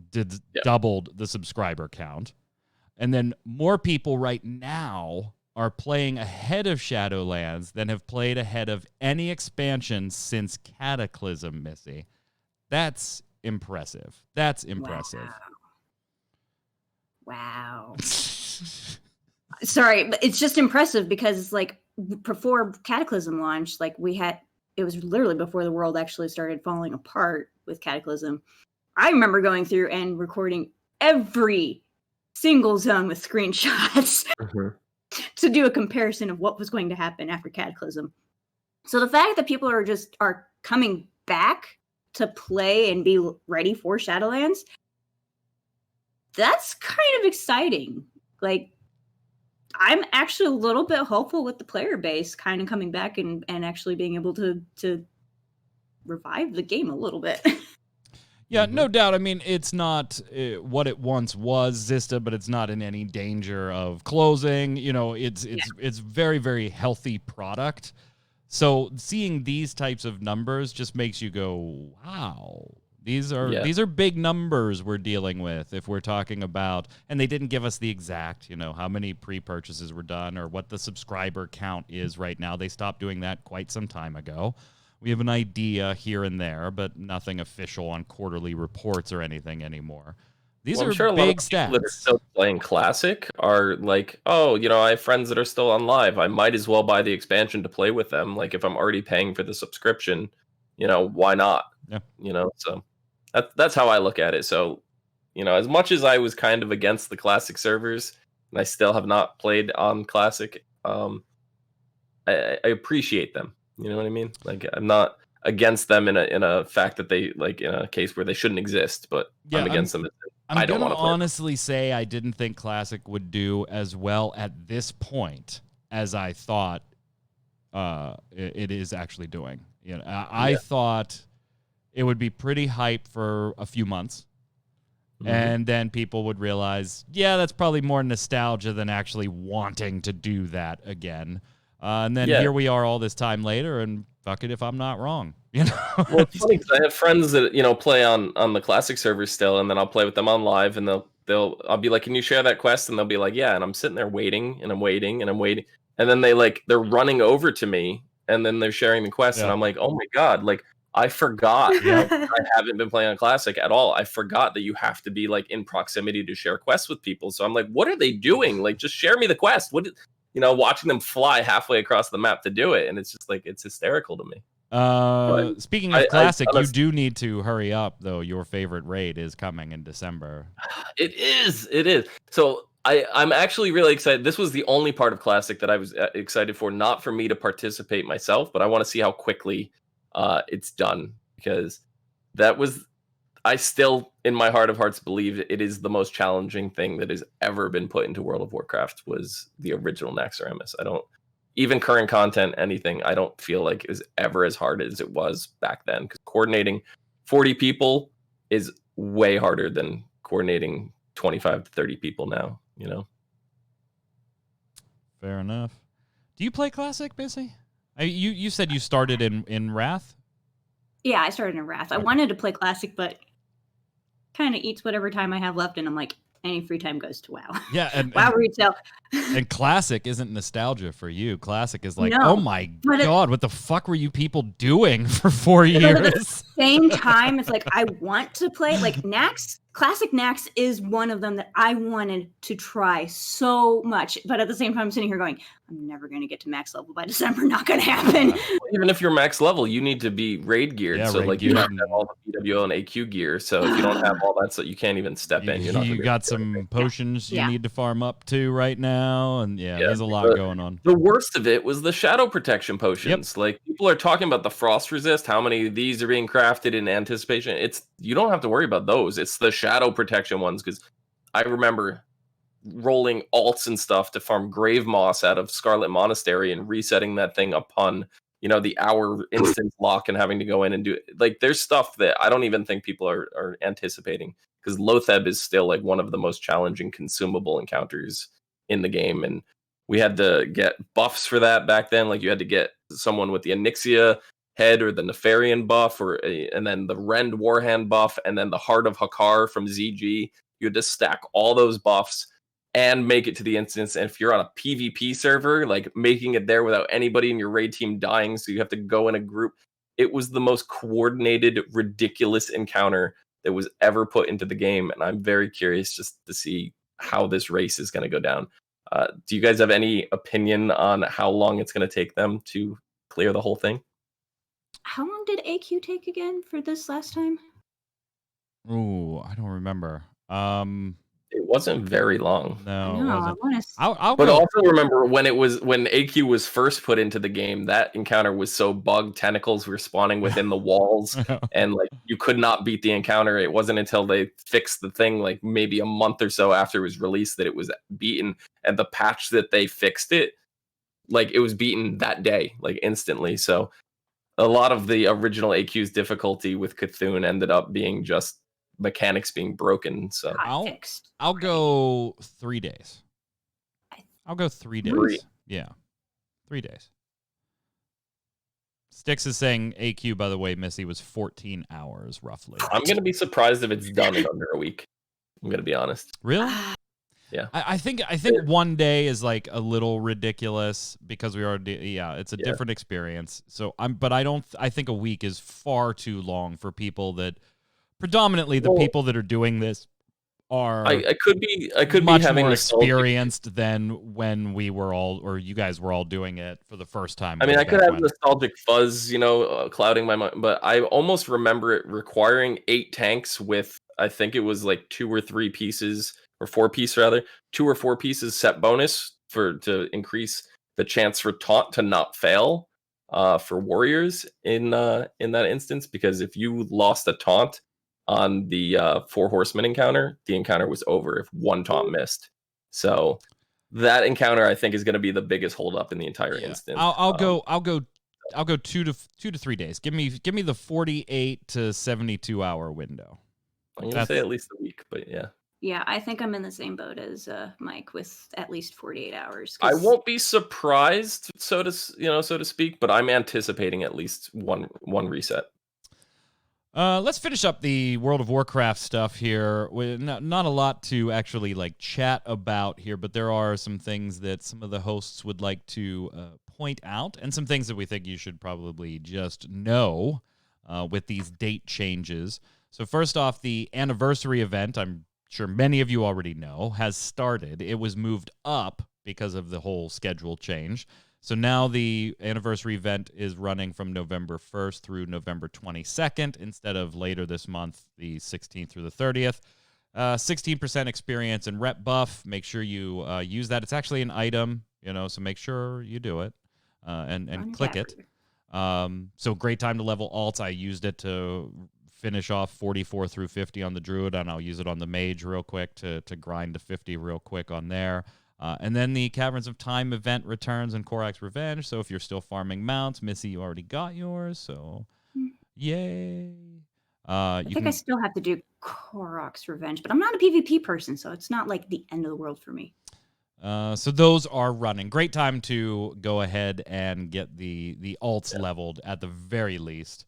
doubled the subscriber count, and then more people right now are playing ahead of Shadowlands than have played ahead of any expansion since Cataclysm, Missy. That's impressive. That's impressive. Wow. Sorry, but it's just impressive because it's like before Cataclysm launched, like it was literally before the world actually started falling apart with Cataclysm. I remember going through and recording every single zone with screenshots. To do a comparison of what was going to happen after Cataclysm. So the fact that people are coming back to play and be ready for Shadowlands, that's kind of exciting. Like, I'm actually a little bit hopeful with the player base kind of coming back and actually being able to revive the game a little bit. Yeah, no doubt. I mean, it's not what it once was, Zista, but it's not in any danger of closing. It's very, very healthy product. So seeing these types of numbers just makes you go, wow, these are big numbers we're dealing with if we're talking about, and they didn't give us the exact, how many pre-purchases were done or what the subscriber count is right now. They stopped doing that quite some time ago. We have an idea here and there, but nothing official on quarterly reports or anything anymore. These are sure big a lot of stats. People that are still playing Classic are like, oh, I have friends that are still on Live. I might as well buy the expansion to play with them. Like, if I'm already paying for the subscription, why not? Yeah. So that's how I look at it. So, as much as I was kind of against the Classic servers, and I still have not played on Classic, I appreciate them. You know what I mean? Like, I'm not against them in a fact that they, like, in a case where they shouldn't exist, but I'm against them. I don't want to honestly say I didn't think Classic would do as well at this point as I thought it is actually doing. I thought it would be pretty hype for a few months. And then people would realize, that's probably more nostalgia than actually wanting to do that again. And then here we are all this time later, and fuck it if I'm not wrong. Well, it's funny because I have friends that play on the Classic servers still, and then I'll play with them on Live, and I'll be like, "Can you share that quest?" And they'll be like, "Yeah." And I'm sitting there waiting, and I'm waiting, and I'm waiting, and then they're running over to me, and then they're sharing the quest, and Yeah. I'm like, oh my god, like I forgot. Yep. I haven't been playing on Classic at all. I forgot that you have to be like in proximity to share quests with people. So I'm like, what are they doing? Like, just share me the quest. Watching them fly halfway across the map to do it, and it's just like it's hysterical to me. Speaking of Classic, you do need to hurry up, though. Your favorite raid is coming in December. It is. So I'm actually really excited. This was the only part of Classic that I was excited for, not for me to participate myself, but I want to see how quickly it's done, because I still, in my heart of hearts, believe it is the most challenging thing that has ever been put into World of Warcraft was the original Naxxramas. I don't, even current content, anything, I don't feel like is ever as hard as it was back then, because coordinating 40 people is way harder than coordinating 25 to 30 people now, Fair enough. Do you play Classic, Missy? You said you started in Wrath? Yeah, I started in Wrath. I wanted to play Classic, but kind of eats whatever time I have left, and I'm like, any free time goes to WoW. Yeah, and WoW retail. And Classic isn't nostalgia for you. Classic is like, No, oh my god, what the fuck were you people doing for 4 years? At the same time, it's like I want to play like Naxx. Classic Naxx is one of them that I wanted to try so much, but at the same time, I'm sitting here going, I'm never going to get to max level by December. Not going to happen. Even if you're max level, you need to be raid geared. Yeah, so raid like geared. you have to have all the PWO and AQ gear. So if you don't have all that, so you can't even step in. You got some potions you need to farm up to right now, and there's a lot going on. The worst of it was the shadow protection potions. Like people are talking about the frost resist, how many of these are being crafted in anticipation. You don't have to worry about those. It's the shadow protection ones, because I remember rolling alts and stuff to farm grave moss out of Scarlet Monastery and resetting that thing upon the hour instance lock and having to go in and do it. Like there's stuff that I don't even think people are anticipating, because Lotheb is still like one of the most challenging consumable encounters in the game, and we had to get buffs for that back then. Like you had to get someone with the Onyxia head or the Nefarian buff, and then the Rend Warhand buff, and then the Heart of Hakar from ZG. You had to stack all those buffs and make it to the instance. And if you're on a PvP server, like making it there without anybody in your raid team dying, so you have to go in a group. It was the most coordinated, ridiculous encounter that was ever put into the game, and I'm very curious just to see how this race is going to go down. Do you guys have any opinion on how long it's going to take them to clear the whole thing? How long did AQ take again for this last time? Ooh, I don't remember. It wasn't very long. No, it wasn't. I'll but go. Also remember when AQ was first put into the game, that encounter was so bugged, tentacles were spawning within the walls, and like you could not beat the encounter. It wasn't until they fixed the thing, like maybe a month or so after it was released, that it was beaten. And the patch that they fixed it, like it was beaten that day, like instantly. So a lot of the original AQ's difficulty with Cthulhu ended up being just mechanics being broken. So I'll go 3 days. I'll go 3 days. Yeah, 3 days. Styx is saying AQ, by the way, Missy, was 14 hours roughly. I'm gonna be surprised if it's done in under a week. I'm gonna be honest. Really? Yeah. I think 1 day is like a little ridiculous, because we already it's a different experience. So I think a week is far too long for people that predominantly the people that are doing this are I could be much having more nostalgic experienced than when we were all, or you guys were all doing it for the first time. I mean, I could have nostalgic fuzz, clouding my mind, but I almost remember it requiring 8 tanks with, I think it was like 2 or 3 pieces, or 4 piece rather, 2 or 4 pieces set bonus to increase the chance for taunt to not fail for warriors in that instance. Because if you lost a taunt on the 4 horsemen encounter, the encounter was over if 1 taunt missed. So that encounter, I think, is going to be the biggest holdup in the entire instance. I'll go 2 to 3 days. Give me the 48 to 72 hour window. I'm going to say at least a week, but yeah. Yeah, I think I'm in the same boat as Mike, with at least 48 hours. I won't be surprised, so to speak, but I'm anticipating at least one reset. Let's finish up the World of Warcraft stuff here. Not a lot to actually like chat about here, but there are some things that some of the hosts would like to point out, and some things that we think you should probably just know with these date changes. So first off, the anniversary event, I'm sure many of you already know, has started. It was moved up because of the whole schedule change. So now the anniversary event is running from November 1st through November 22nd instead of later this month, the 16th through the 30th. 16% experience and rep buff. Make sure you use that. It's actually an item, so make sure you do it and click it. So great time to level alts. I used it to finish off 44 through 50 on the druid, and I'll use it on the mage real quick to grind to 50 real quick on there. And then the Caverns of Time event returns and Korak's Revenge. So if you're still farming mounts, Missy, you already got yours. So yay. I think I still have to do Korak's Revenge, but I'm not a PvP person, so it's not like the end of the world for me. So those are running. Great time to go ahead and get the alts leveled at the very least.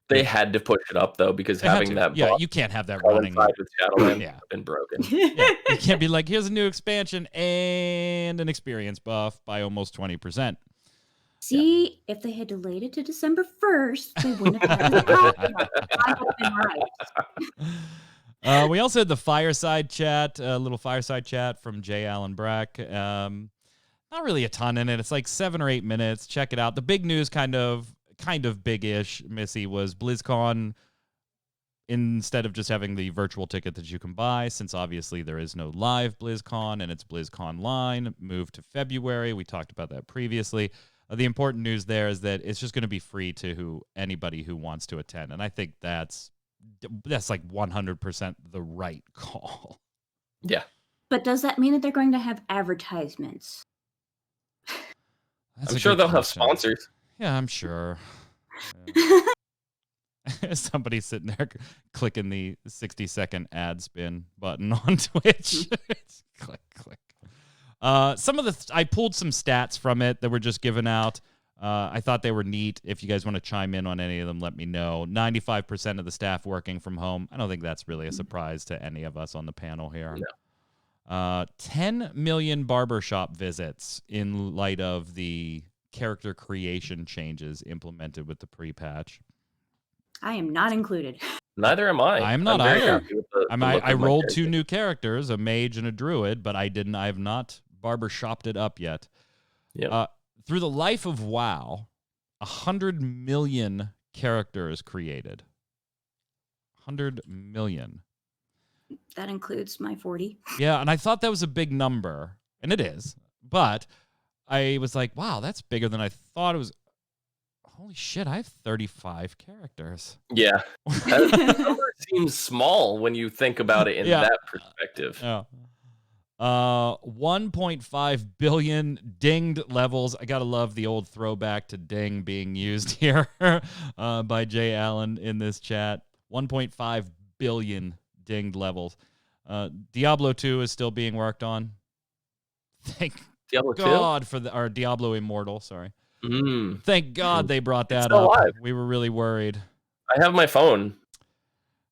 They had to push it up though, because having that buff, you can't have that running with Shadowlands has been broken. You can't be like, here's a new expansion and an experience buff by almost 20%. See, if they had delayed it to December 1st, they wouldn't have had the right. We also had the fireside chat, a little fireside chat from J. Allen Brack. Not really a ton in it. It's like 7 or 8 minutes. Check it out. The big news, kind of big-ish, Missy, was BlizzCon, instead of just having the virtual ticket that you can buy, since obviously there is no live BlizzCon and it's BlizzConline, moved to February. We talked about that previously. The important news there is that it's just going to be free to anybody who wants to attend, and I think that's like 100% the right call. Yeah. But does that mean that they're going to have advertisements? I'm sure they'll have sponsors. Yeah, I'm sure. Yeah. Somebody's sitting there clicking the 60-second ad spin button on Twitch. Click, click. I pulled some stats from it that were just given out. I thought they were neat. If you guys want to chime in on any of them, let me know. 95% of the staff working from home. I don't think that's really a surprise to any of us on the panel here. No. 10 million barbershop visits in light of the character creation changes implemented with the pre-patch. I am not included. Neither am I. I'm not either. I rolled 2 new characters, a mage and a druid, but I have not barbershopped it up yet. Yep. Through the life of WoW, 100 million characters created. 100 million. That includes my 40. Yeah, and I thought that was a big number, and it is. But I was like, wow, that's bigger than I thought it was. Holy shit, I have 35 characters. Yeah. That number seems small when you think about it in that perspective. Yeah. 1.5 billion dinged levels. I gotta love the old throwback to ding being used here by Jay Allen in this chat. 1.5 billion dinged levels. Diablo 2 is still being worked on. Thank Diablo God 2? or Diablo Immortal, sorry. Thank God they brought that up. Alive. We were really worried. I have my phone.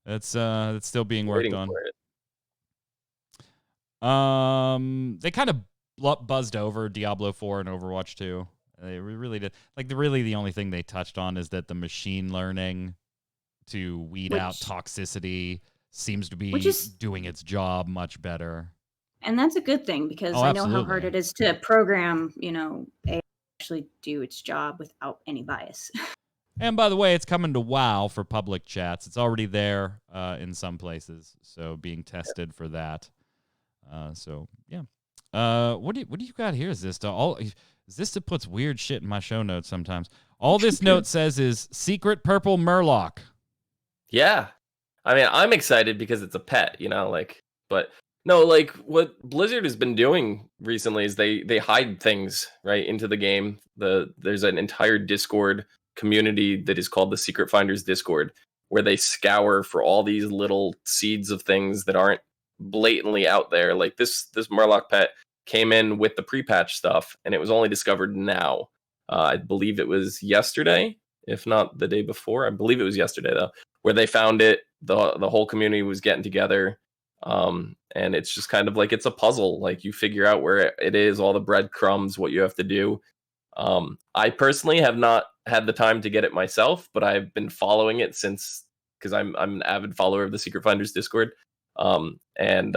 It's still being worked on. They kind of buzzed over Diablo 4 and Overwatch 2. They really did. Like, the only thing they touched on is that the machine learning to weed out toxicity seems to be doing its job much better. And that's a good thing, because I know how hard it is to program, actually do its job without any bias. And by the way, it's coming to WoW for public chats. It's already there in some places, so being tested for that. So yeah. What do you got here? Zista puts weird shit in my show notes sometimes. All this note says is secret purple murloc. Yeah. I mean, I'm excited because it's a pet, but no, like what Blizzard has been doing recently is they hide things right into the game. There's an entire Discord community that is called the Secret Finders Discord, where they scour for all these little seeds of things that aren't blatantly out there. Like this Murloc pet came in with the pre-patch stuff, and it was only discovered now. I believe it was yesterday, if not the day before. I believe it was yesterday though, where they found it. The whole community was getting together. And it's just kind of like it's a puzzle. Like you figure out where it is, all the breadcrumbs, what you have to do. I personally have not had the time to get it myself, but I've been following it since, because I'm an avid follower of the Secret Finders Discord. And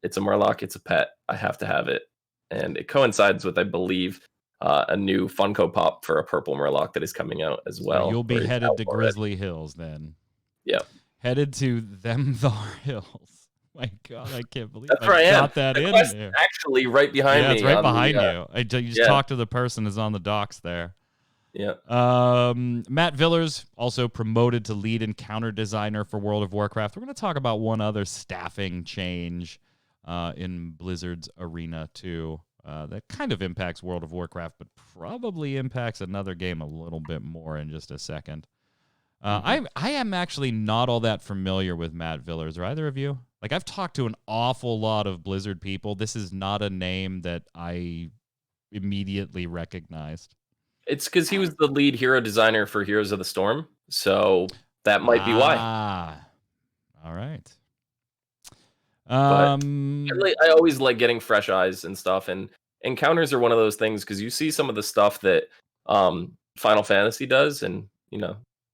it's a Murloc, it's a pet. I have to have it, and it coincides with, I believe, a new Funko Pop for a purple Murloc that is coming out as well. So you'll be or is headed out to already. Grizzly Hills then. Yeah. Headed to them Thar Hills. My God, I can't believe That's where I am. got that The in quest there. is actually right behind me. Yeah, it's right on behind the, you. You just talk to the person who's on the docks there. Yeah. Matt Villers also promoted to lead encounter designer for World of Warcraft. We're going to talk about one other staffing change in Blizzard's arena too. That kind of impacts World of Warcraft, but probably impacts another game a little bit more in just a second. I am actually not all that familiar with Matt Villers. Are either of you? Like, I've talked to an awful lot of Blizzard people. This is not a name that I immediately recognized. It's because he was the lead hero designer for Heroes of the Storm, so that might be why. All right. I always like getting fresh eyes and stuff, and encounters are one of those things, because you see some of the stuff that Final Fantasy does, and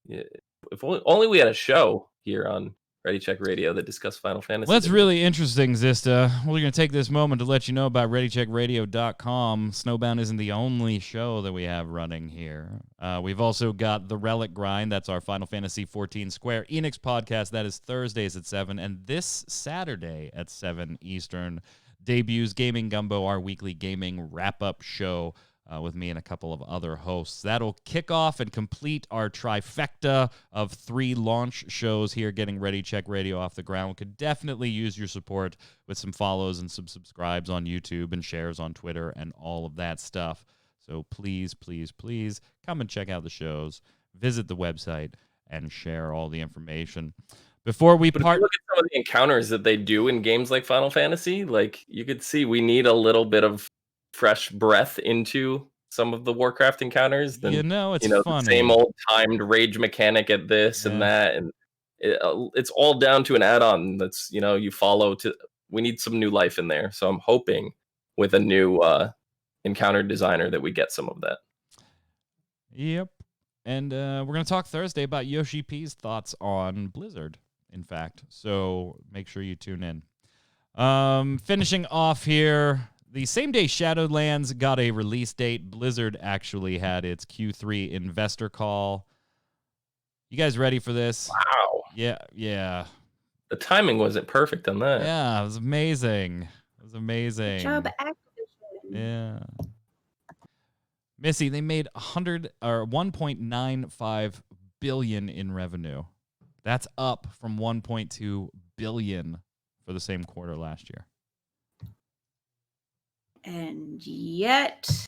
if only we had a show here on Ready Check Radio that discussed Final Fantasy. Well, that's really interesting, Zista. We're going to take this moment to let you know about ReadyCheckRadio.com. Snowbound isn't the only show that we have running here. We've also got The Relic Grind. That's our Final Fantasy XIV Square Enix podcast. That is Thursdays at 7. And this Saturday at 7 Eastern debuts Gaming Gumbo, our weekly gaming wrap-up show. With me and a couple of other hosts. That'll kick off and complete our trifecta of 3 launch shows here, getting Ready Check Radio off the ground. We could definitely use your support with some follows and some subscribes on YouTube and shares on Twitter and all of that stuff. So please, please, please come and check out the shows, visit the website, and share all the information. Before we part, if you look at some of the encounters that they do in games like Final Fantasy, like, you could see we need a little bit of fresh breath into some of the Warcraft encounters. Than, it's funny. The same old timed rage mechanic at this and that, and it's all down to an add-on that's, you follow to. We need some new life in there, so I'm hoping with a new encounter designer that we get some of that. Yep. And we're going to talk Thursday about Yoshi P's thoughts on Blizzard, in fact. So make sure you tune in. Finishing off here, the same day Shadowlands got a release date, Blizzard actually had its Q3 investor call. You guys ready for this? Wow. Yeah. The timing wasn't perfect on that. Yeah, it was amazing. Good job, Activision. Yeah. Missy, they made 1.95 billion in revenue. That's up from 1.2 billion for the same quarter last year. And yet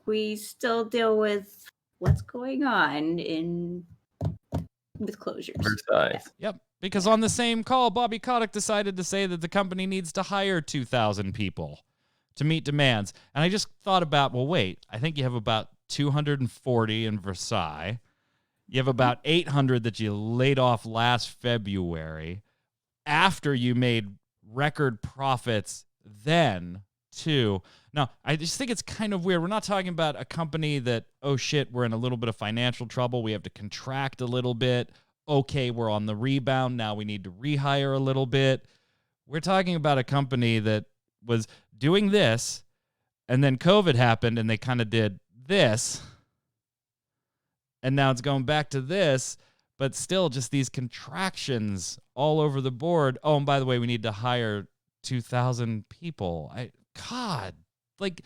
we still deal with what's going on with closures. Versailles. Yep. Because on the same call, Bobby Kotick decided to say that the company needs to hire 2,000 people to meet demands. And I just thought about, well, wait, I think you have about 240 in Versailles. You have about 800 that you laid off last February after you made record profits then, too. Now, I just think it's kind of weird. We're not talking about a company that, oh, shit, we're in a little bit of financial trouble. We have to contract a little bit. Okay, we're on the rebound. Now we need to rehire a little bit. We're talking about a company that was doing this, and then COVID happened, and they kind of did this, and now it's going back to this, but still just these contractions all over the board. Oh, and by the way, we need to hire 2,000 people. God, like,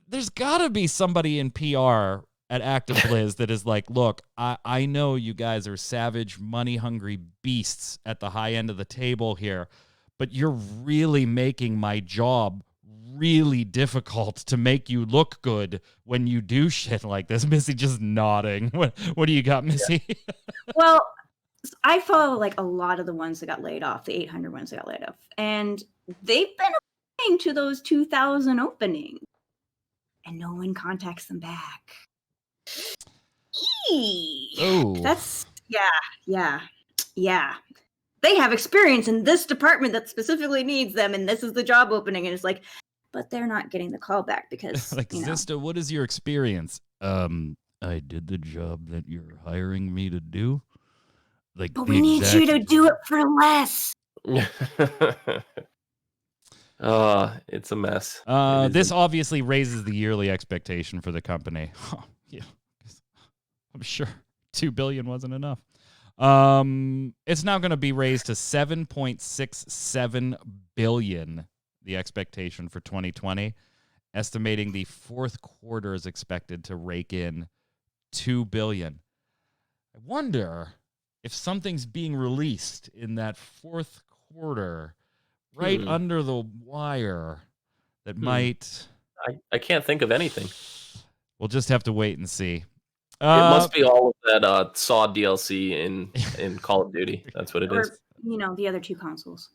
there's got to be somebody in PR at ActiveBliz that is like, look, I know you guys are savage, money-hungry beasts at the high end of the table here, but you're really making my job really difficult to make you look good when you do shit like this. Missy just nodding. What do you got, Missy? Yeah. Well, I follow like a lot of the ones that got laid off, the 800 ones that got laid off, and they've been applying to those 2,000 openings, and no one contacts them back. Oh, that's yeah. They have experience in this department that specifically needs them, and this is the job opening, and it's like, but they're not getting the call back because Like, Zista, what is your experience? I did the job that you're hiring me to do. Like, but we need you to do it for less. It's a mess. This obviously raises the yearly expectation for the company. Yeah, I'm sure $2 billion wasn't enough. It's now going to be raised to $7.67 billion. The expectation for 2020, estimating the fourth quarter is expected to rake in $2 billion. I wonder if something's being released in that fourth quarter, right under the wire, that might. I can't think of anything. We'll just have to wait and see. It must be all of that Saw DLC in Call of Duty. That's what it is. Or, the other two consoles.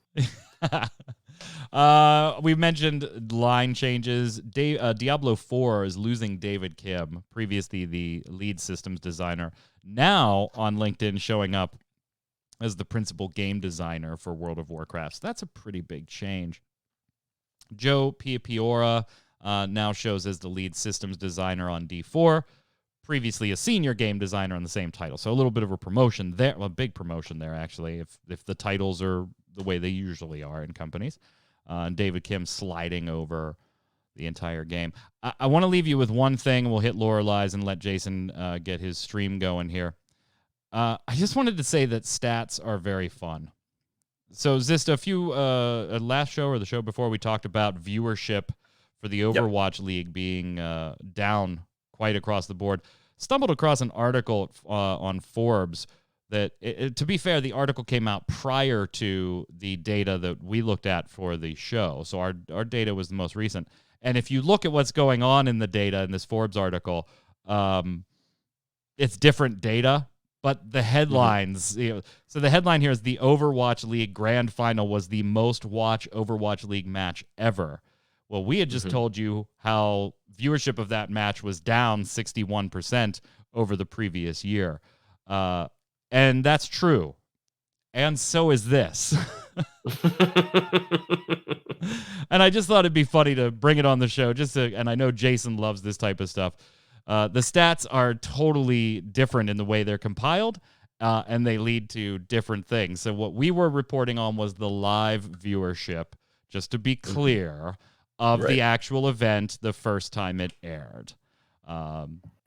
We mentioned line changes. Diablo 4 is losing David Kim, previously the lead systems designer, now on LinkedIn showing up as the principal game designer for World of Warcraft. So that's a pretty big change. Joe Piapiora now shows as the lead systems designer on D4, previously a senior game designer on the same title. So a little bit of a promotion there, a big promotion there, actually, if the titles are the way they usually are in companies. And David Kim sliding over the entire game. I want to leave you with one thing. We'll hit Lorelai's and let Jason get his stream going here. I just wanted to say that stats are very fun. So, Zista, a few last show or the show before, we talked about viewership for the Overwatch League being down quite across the board. Stumbled across an article on Forbes that, to be fair, the article came out prior to the data that we looked at for the show. So our data was the most recent. And if you look at what's going on in the data in this Forbes article, it's different data, but the headlines, so the headline here is the Overwatch League Grand Final was the most watched Overwatch League match ever. Well, we had just told you how viewership of that match was down 61% over the previous year. And that's true. And so is this. And I just thought it'd be funny to bring it on the show. And I know Jason loves this type of stuff. The stats are totally different in the way they're compiled, and they lead to different things. So what we were reporting on was the live viewership, just to be clear, of the actual event the first time it aired.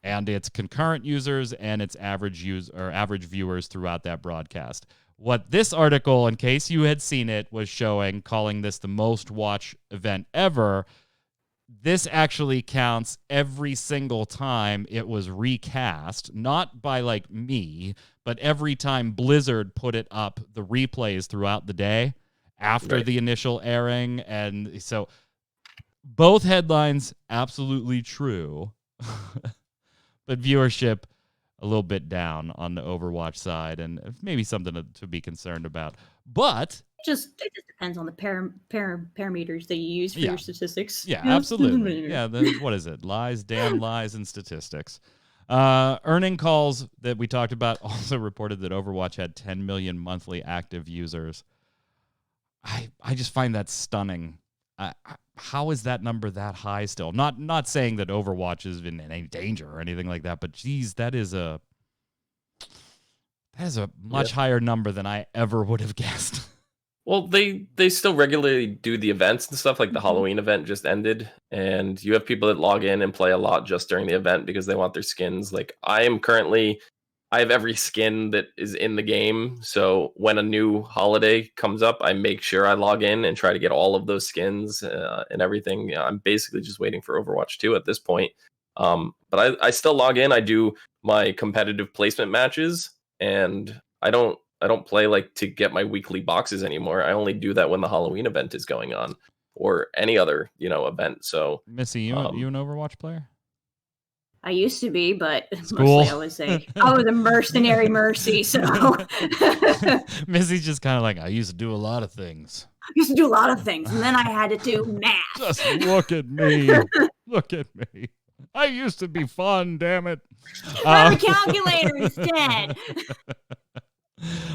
And its concurrent users and its average viewers throughout that broadcast. What this article, in case you had seen it, was showing, calling this the most watched event ever. This actually counts every single time it was recast, not by like me, but every time Blizzard put it up, the replays throughout the day after the initial airing. And so both headlines, absolutely true. But viewership a little bit down on the Overwatch side, and maybe something to be concerned about. But it just depends on the parameters that you use for your statistics. Yeah, absolutely. Yeah, what is it? Lies, damn lies, and statistics. Earning calls that we talked about also reported that Overwatch had 10 million monthly active users. I just find that stunning. How is that number that high still? Not saying that Overwatch is in any danger or anything like that, but geez, that is a much higher number than I ever would have guessed. Well, they still regularly do the events and stuff, like the Halloween event just ended, and you have people that log in and play a lot just during the event because they want their skins. Like I have every skin that is in the game, so when a new holiday comes up, I make sure I log in and try to get all of those skins and everything. I'm basically just waiting for Overwatch 2 at this point. But I still log in. I do my competitive placement matches, and I don't play like to get my weekly boxes anymore. I only do that when the Halloween event is going on or any other, event. So Missy, you an Overwatch player? I used to be, but mostly I would say I was a mercenary mercy. So Missy's just kind of like, I used to do a lot of things. And then I had to do math. Just look at me. Look at me. I used to be fun, damn it. My calculator is dead.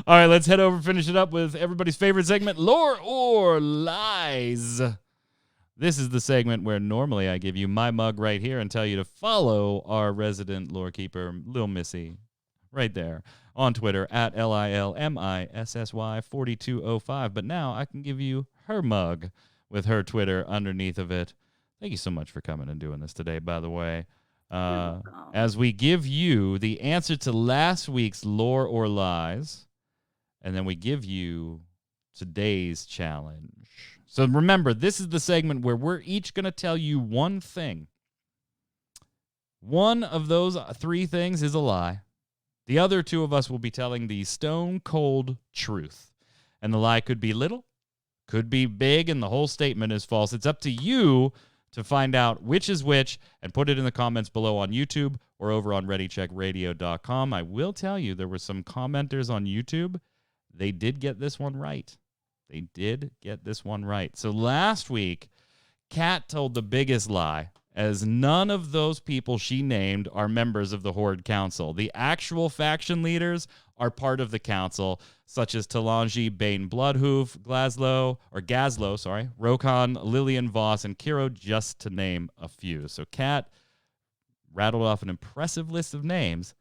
All right, let's head over and finish it up with everybody's favorite segment, Lore or Lies. This is the segment where normally I give you my mug right here and tell you to follow our resident lore keeper, Lil Missy, right there on Twitter at LILMISSY4205. But now I can give you her mug with her Twitter underneath of it. Thank you so much for coming and doing this today, by the way. As we give you the answer to last week's lore or lies, and then we give you today's challenge. So remember, this is the segment where we're each going to tell you one thing. One of those three things is a lie. The other two of us will be telling the stone cold truth. And the lie could be little, could be big, and the whole statement is false. It's up to you to find out which is which and put it in the comments below on YouTube or over on ReadyCheckRadio.com. I will tell you, there were some commenters on YouTube. They did get this one right. They did get this one right. So last week, Kat told the biggest lie, as none of those people she named are members of the Horde Council. The actual faction leaders are part of the council, such as Talanji, Bane Bloodhoof, Gazlo, Rokon, Lillian Voss, and Kiro, just to name a few. So Kat rattled off an impressive list of names,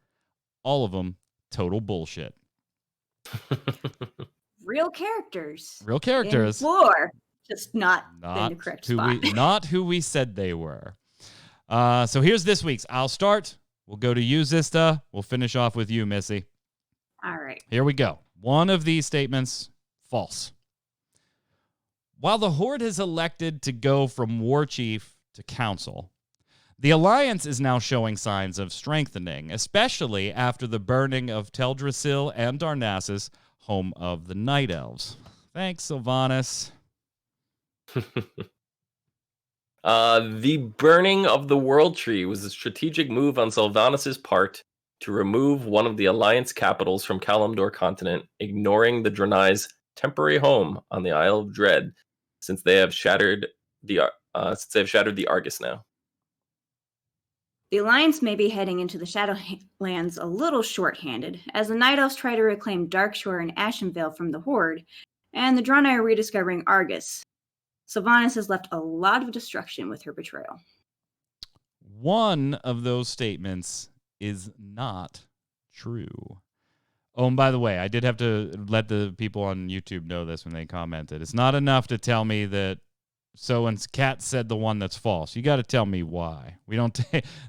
all of them total bullshit. Real characters. Real characters. In lore, just not in the correct spot. Not who we said they were. So here's this week's. I'll start. We'll go to you, Zista. We'll finish off with you, Missy. All right. Here we go. One of these statements, false. While the Horde has elected to go from War Chief to Council, the Alliance is now showing signs of strengthening, especially after the burning of Teldrassil and Darnassus, home of the Night Elves. Thanks, Sylvanas. The burning of the World Tree was a strategic move on Sylvanas' part to remove one of the Alliance capitals from Kalimdor continent, ignoring the Draenei's temporary home on the Isle of Dread, since they have shattered the Argus now. The Alliance may be heading into the Shadowlands a little short-handed, as the Night Elves try to reclaim Darkshore and Ashenvale from the Horde, and the Draenei are rediscovering Argus. Sylvanas has left a lot of destruction with her betrayal. One of those statements is not true. Oh, and by the way, I did have to let the people on YouTube know this when they commented. It's not enough to tell me that when Kat said the one that's false. You got to tell me why. We don't.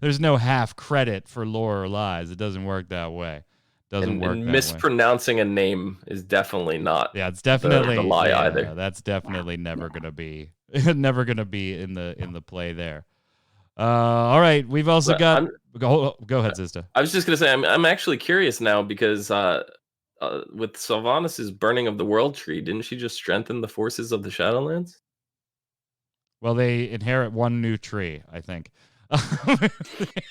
There's no half credit for lore or lies. It doesn't work that way. And mispronouncing a name is definitely not. Yeah, it's definitely the lie either. That's definitely never gonna be in the play there. All right, we've also got. Go ahead, Zista. I was just gonna say I'm actually curious now because with Sylvanas' burning of the World Tree, didn't she just strengthen the forces of the Shadowlands? Well, they inherit one new tree, I think. Well,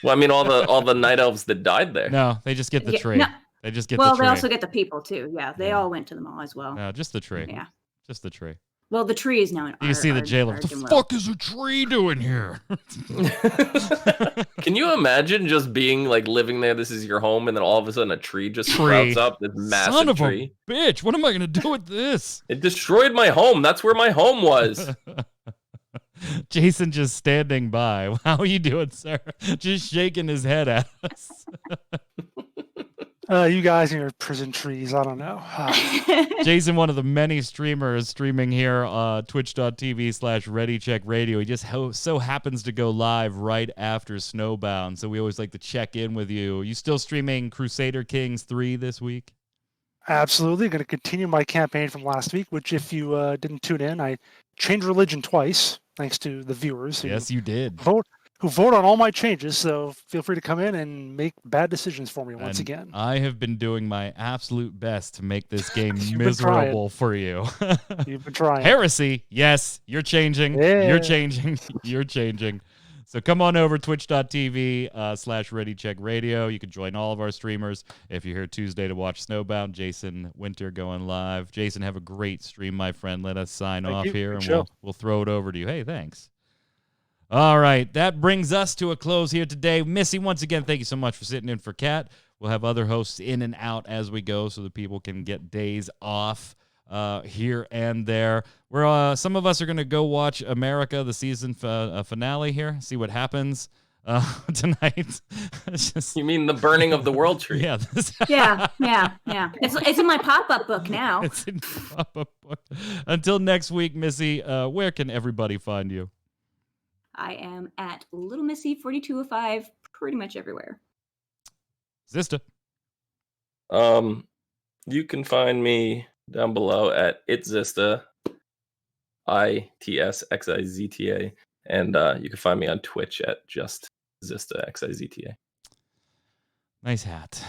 I mean, all the Night Elves that died there. No, they just get the tree. No. They just get the tree. Well, they also get the people, too. Yeah, they all went to the mall as well. No, just the tree. Yeah. Just the tree. Well, the tree is now an You can see the jailer. What the fuck is a tree doing here? Can you imagine just being like living there? This is your home, and then all of a sudden a tree just sprouts up. This massive Son of tree. A bitch! What am I gonna do with this? It destroyed my home. That's where my home was. Jason just standing by. How are you doing, sir? Just shaking his head at us. You guys and your prison trees, I don't know. Jason, one of the many streamers streaming here, twitch.tv/ReadyCheckRadio. He just so happens to go live right after Snowbound, so we always like to check in with you. You still streaming Crusader Kings 3 this week? Absolutely. Going to continue my campaign from last week, which if you didn't tune in, I changed religion twice, thanks to the viewers. Yes, you did. Who vote on all my changes, so feel free to come in and make bad decisions for me once again. I have been doing my absolute best to make this game miserable for you. You've been trying. Heresy, yes, you're changing. Yeah. You're changing. You're changing. So come on over, twitch.tv/ReadyCheckRadio. You can join all of our streamers. If you're here Tuesday to watch Snowbound, Jason Winter going live. Jason, have a great stream, my friend. Let us sign off here, and we'll throw it over to you. Hey, thanks. All right, that brings us to a close here today. Missy, once again, thank you so much for sitting in for Kat. We'll have other hosts in and out as we go so that people can get days off. here and there. We're some of us are going to go watch America, the season finale here, see what happens tonight. You mean the burning of the world tree? Yeah. Yeah. It's in my pop-up book now. It's in pop-up book. Until next week, Missy, where can everybody find you? I am at Little Missy 4205 pretty much everywhere. Zista. You can find me down below at itzista, ITSXIZTA, and you can find me on Twitch at just Zista XIZTA. Nice hat.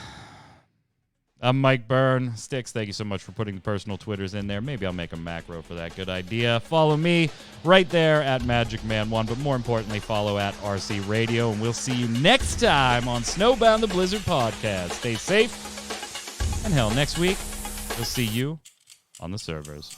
I'm Mike Byrne. Sticks, thank you so much for putting the personal Twitters in there. Maybe I'll make a macro for that. Good idea. Follow me right there at MagicMan1, but more importantly, follow at RC Raideo, and we'll see you next time on Snowbound the Blizzard podcast. Stay safe, and hell, next week, we'll see you on the servers.